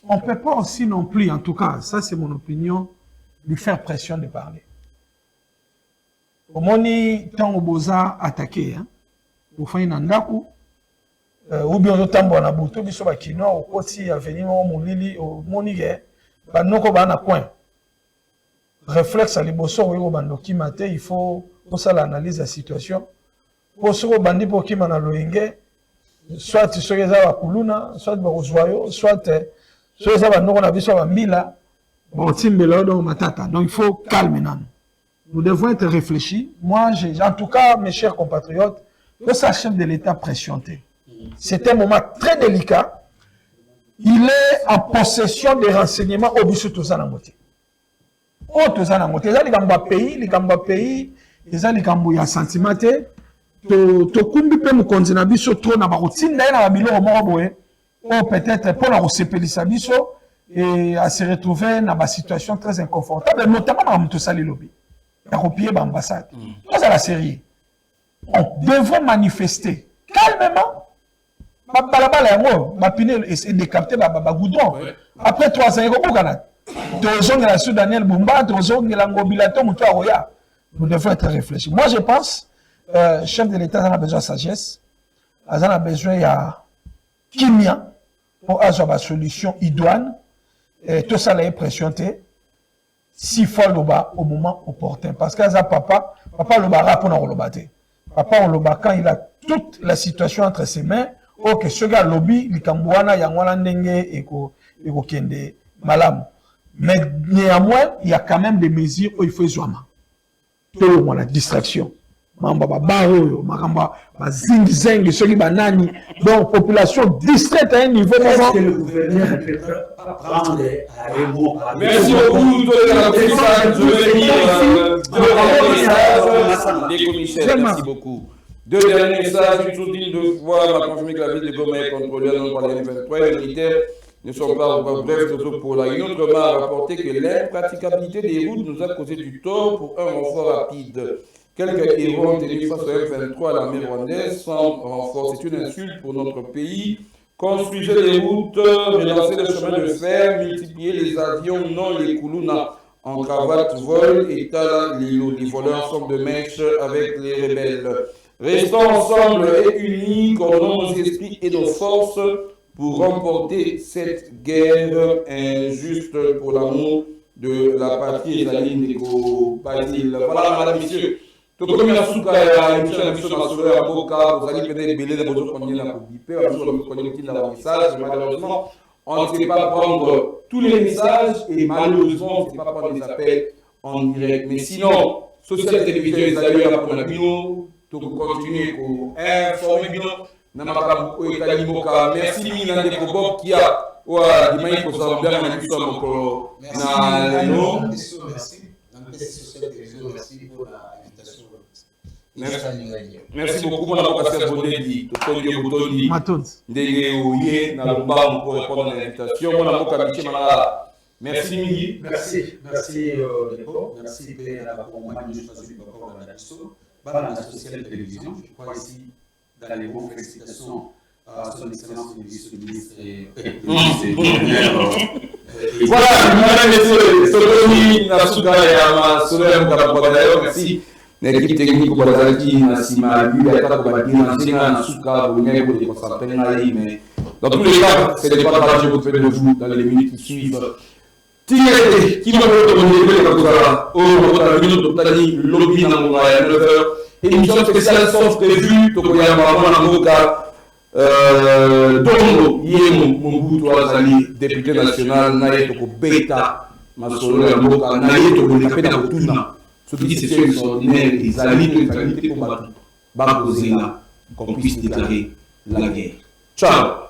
on ne peut pas aussi non plus, en tout cas, ça c'est mon opinion, lui faire pression de parler. Au moni, tant au boza attaqué, au fin nandaku, ou bien au tambo na buto, biso bakino, au koti à venir au monili, au monige, banoko bana coin. Réflexe à l'iboso, au bandoki mate, il faut ça l'analyse de la situation. Pour ce bandi pour qui mana loinge, soit tu serais à Kuluna, soit Boroswayo, soit tu serais à Nora Biso Mbila, bon Timbelo dans Matata. Donc il faut calmer nan. Nous devons être réfléchis. Moi, en tout cas, mes chers compatriotes, que ça chef de l'État pressionné. C'est un moment très délicat. Il est en possession des renseignements au biso Tozanamoté. Oh, Tozanamoté, les gamba pays, les likambo ya sentiment te to kumbi pe mukonzi na biso trop na bakotinda na babilo moko boye ou peut-être pour la resepelisa biso et à se retrouver dans une situation très inconfortable, notamment dans le Sali Lobby. Il y a copié l'ambassade. Ça, c'est la série. On devrait manifester calmement. Essayer de capter le goudron. Après 3 ans, il y a beaucoup de Canada. Daniel Bumba, nous devons être réfléchis. Moi, je pense, chef de l'État a besoin de sagesse, a besoin de kimia pour avoir une solution idoine. Tout ça est pressionné. S'il faut le bas au moment opportun. Parce que papa le barra pour nous le battre. Papa le bat quand il a toute la situation entre ses mains. Ok, ce gars lobby, il kambouana, yangwana ndenge et kende malam. Mais néanmoins, il y a quand même des mesures où il faut jouer. Tout la distraction. Mamba baro, makamba zing zing, ceux qui banani. Donc population distraite à un niveau. Est-ce que le gouverneur peut prendre un mot? Merci beaucoup de la message. Je vais lire des commissaires. Merci beaucoup. Deux derniers messages. Une sourdine de fois m'a confirmé que la ville de Goma est contrôlée par les 23 et les militaires ne sont pas bref pour la. Une autre main a rapporté que l'impraticabilité des routes nous a causé du tort pour un renfort rapide. Quelques héros ont tenu face au M23 à l'armée rwandaise sans renfort. C'est une insulte pour notre pays. Construisez les routes, relancez le chemin de fer, multipliez les avions, non les Kuluna. En cravate, vol et tala, les voleurs sont de mèche avec les rebelles. Restons ensemble et unis, coordonnons nos esprits et nos forces pour remporter cette guerre injuste pour l'amour de la patrie et la ligne des Basile. Voilà, madame, messieurs. Tout comme il y a souka ya émission na solo ya boka, vous allez peut-être belé de votre connaître la publicité, un message. Malheureusement, on ne sait pas prendre tous les messages et malheureusement, on ne sait pas prendre les appels en direct. Mais sinon, Social Télévision, les amis, pour la bino, tout continuer à informer bino. Merci Mina de Bob qui a dit pour ça bien merci pour l'invitation. Merci beaucoup pour la participation de Totonio Botoni. Ndege na Lomba pour répondre à l'invitation. Merci Migi. Merci Debo. Merci pour moi je suis encore dans la Social Télévision. Je crois ici dans les bonnes félicitations à son excellence le vice-ministre et voilà, mesdames et messieurs, Soloni Nasuka et Solène Karabouadayo, merci. L'équipe technique au Bazalki, Nassima, Bibiata, Kobadina, Nsinga, Nasuka, Boumé, pour les concentrer, mais dans tous les cas, c'est des partages que vous faites de vous dans les minutes qui suivent. Tirez, qui m'a recommandé le Kazara, au minute d'Otani, lobby dans le 9h. Émission spéciale sauf prévue, Tokoyama, Manamoka, Dongo, Yemo, Mobutu Azali, député national, Naye Toko Beta, Masolo Yamoka, Naye Toko Lekapena Otuna. Ce qui c'est extraordinaire, les alliés de l'égalité pour Bakou, Bakou Zena, qu'on puisse déclarer la guerre. Ciao!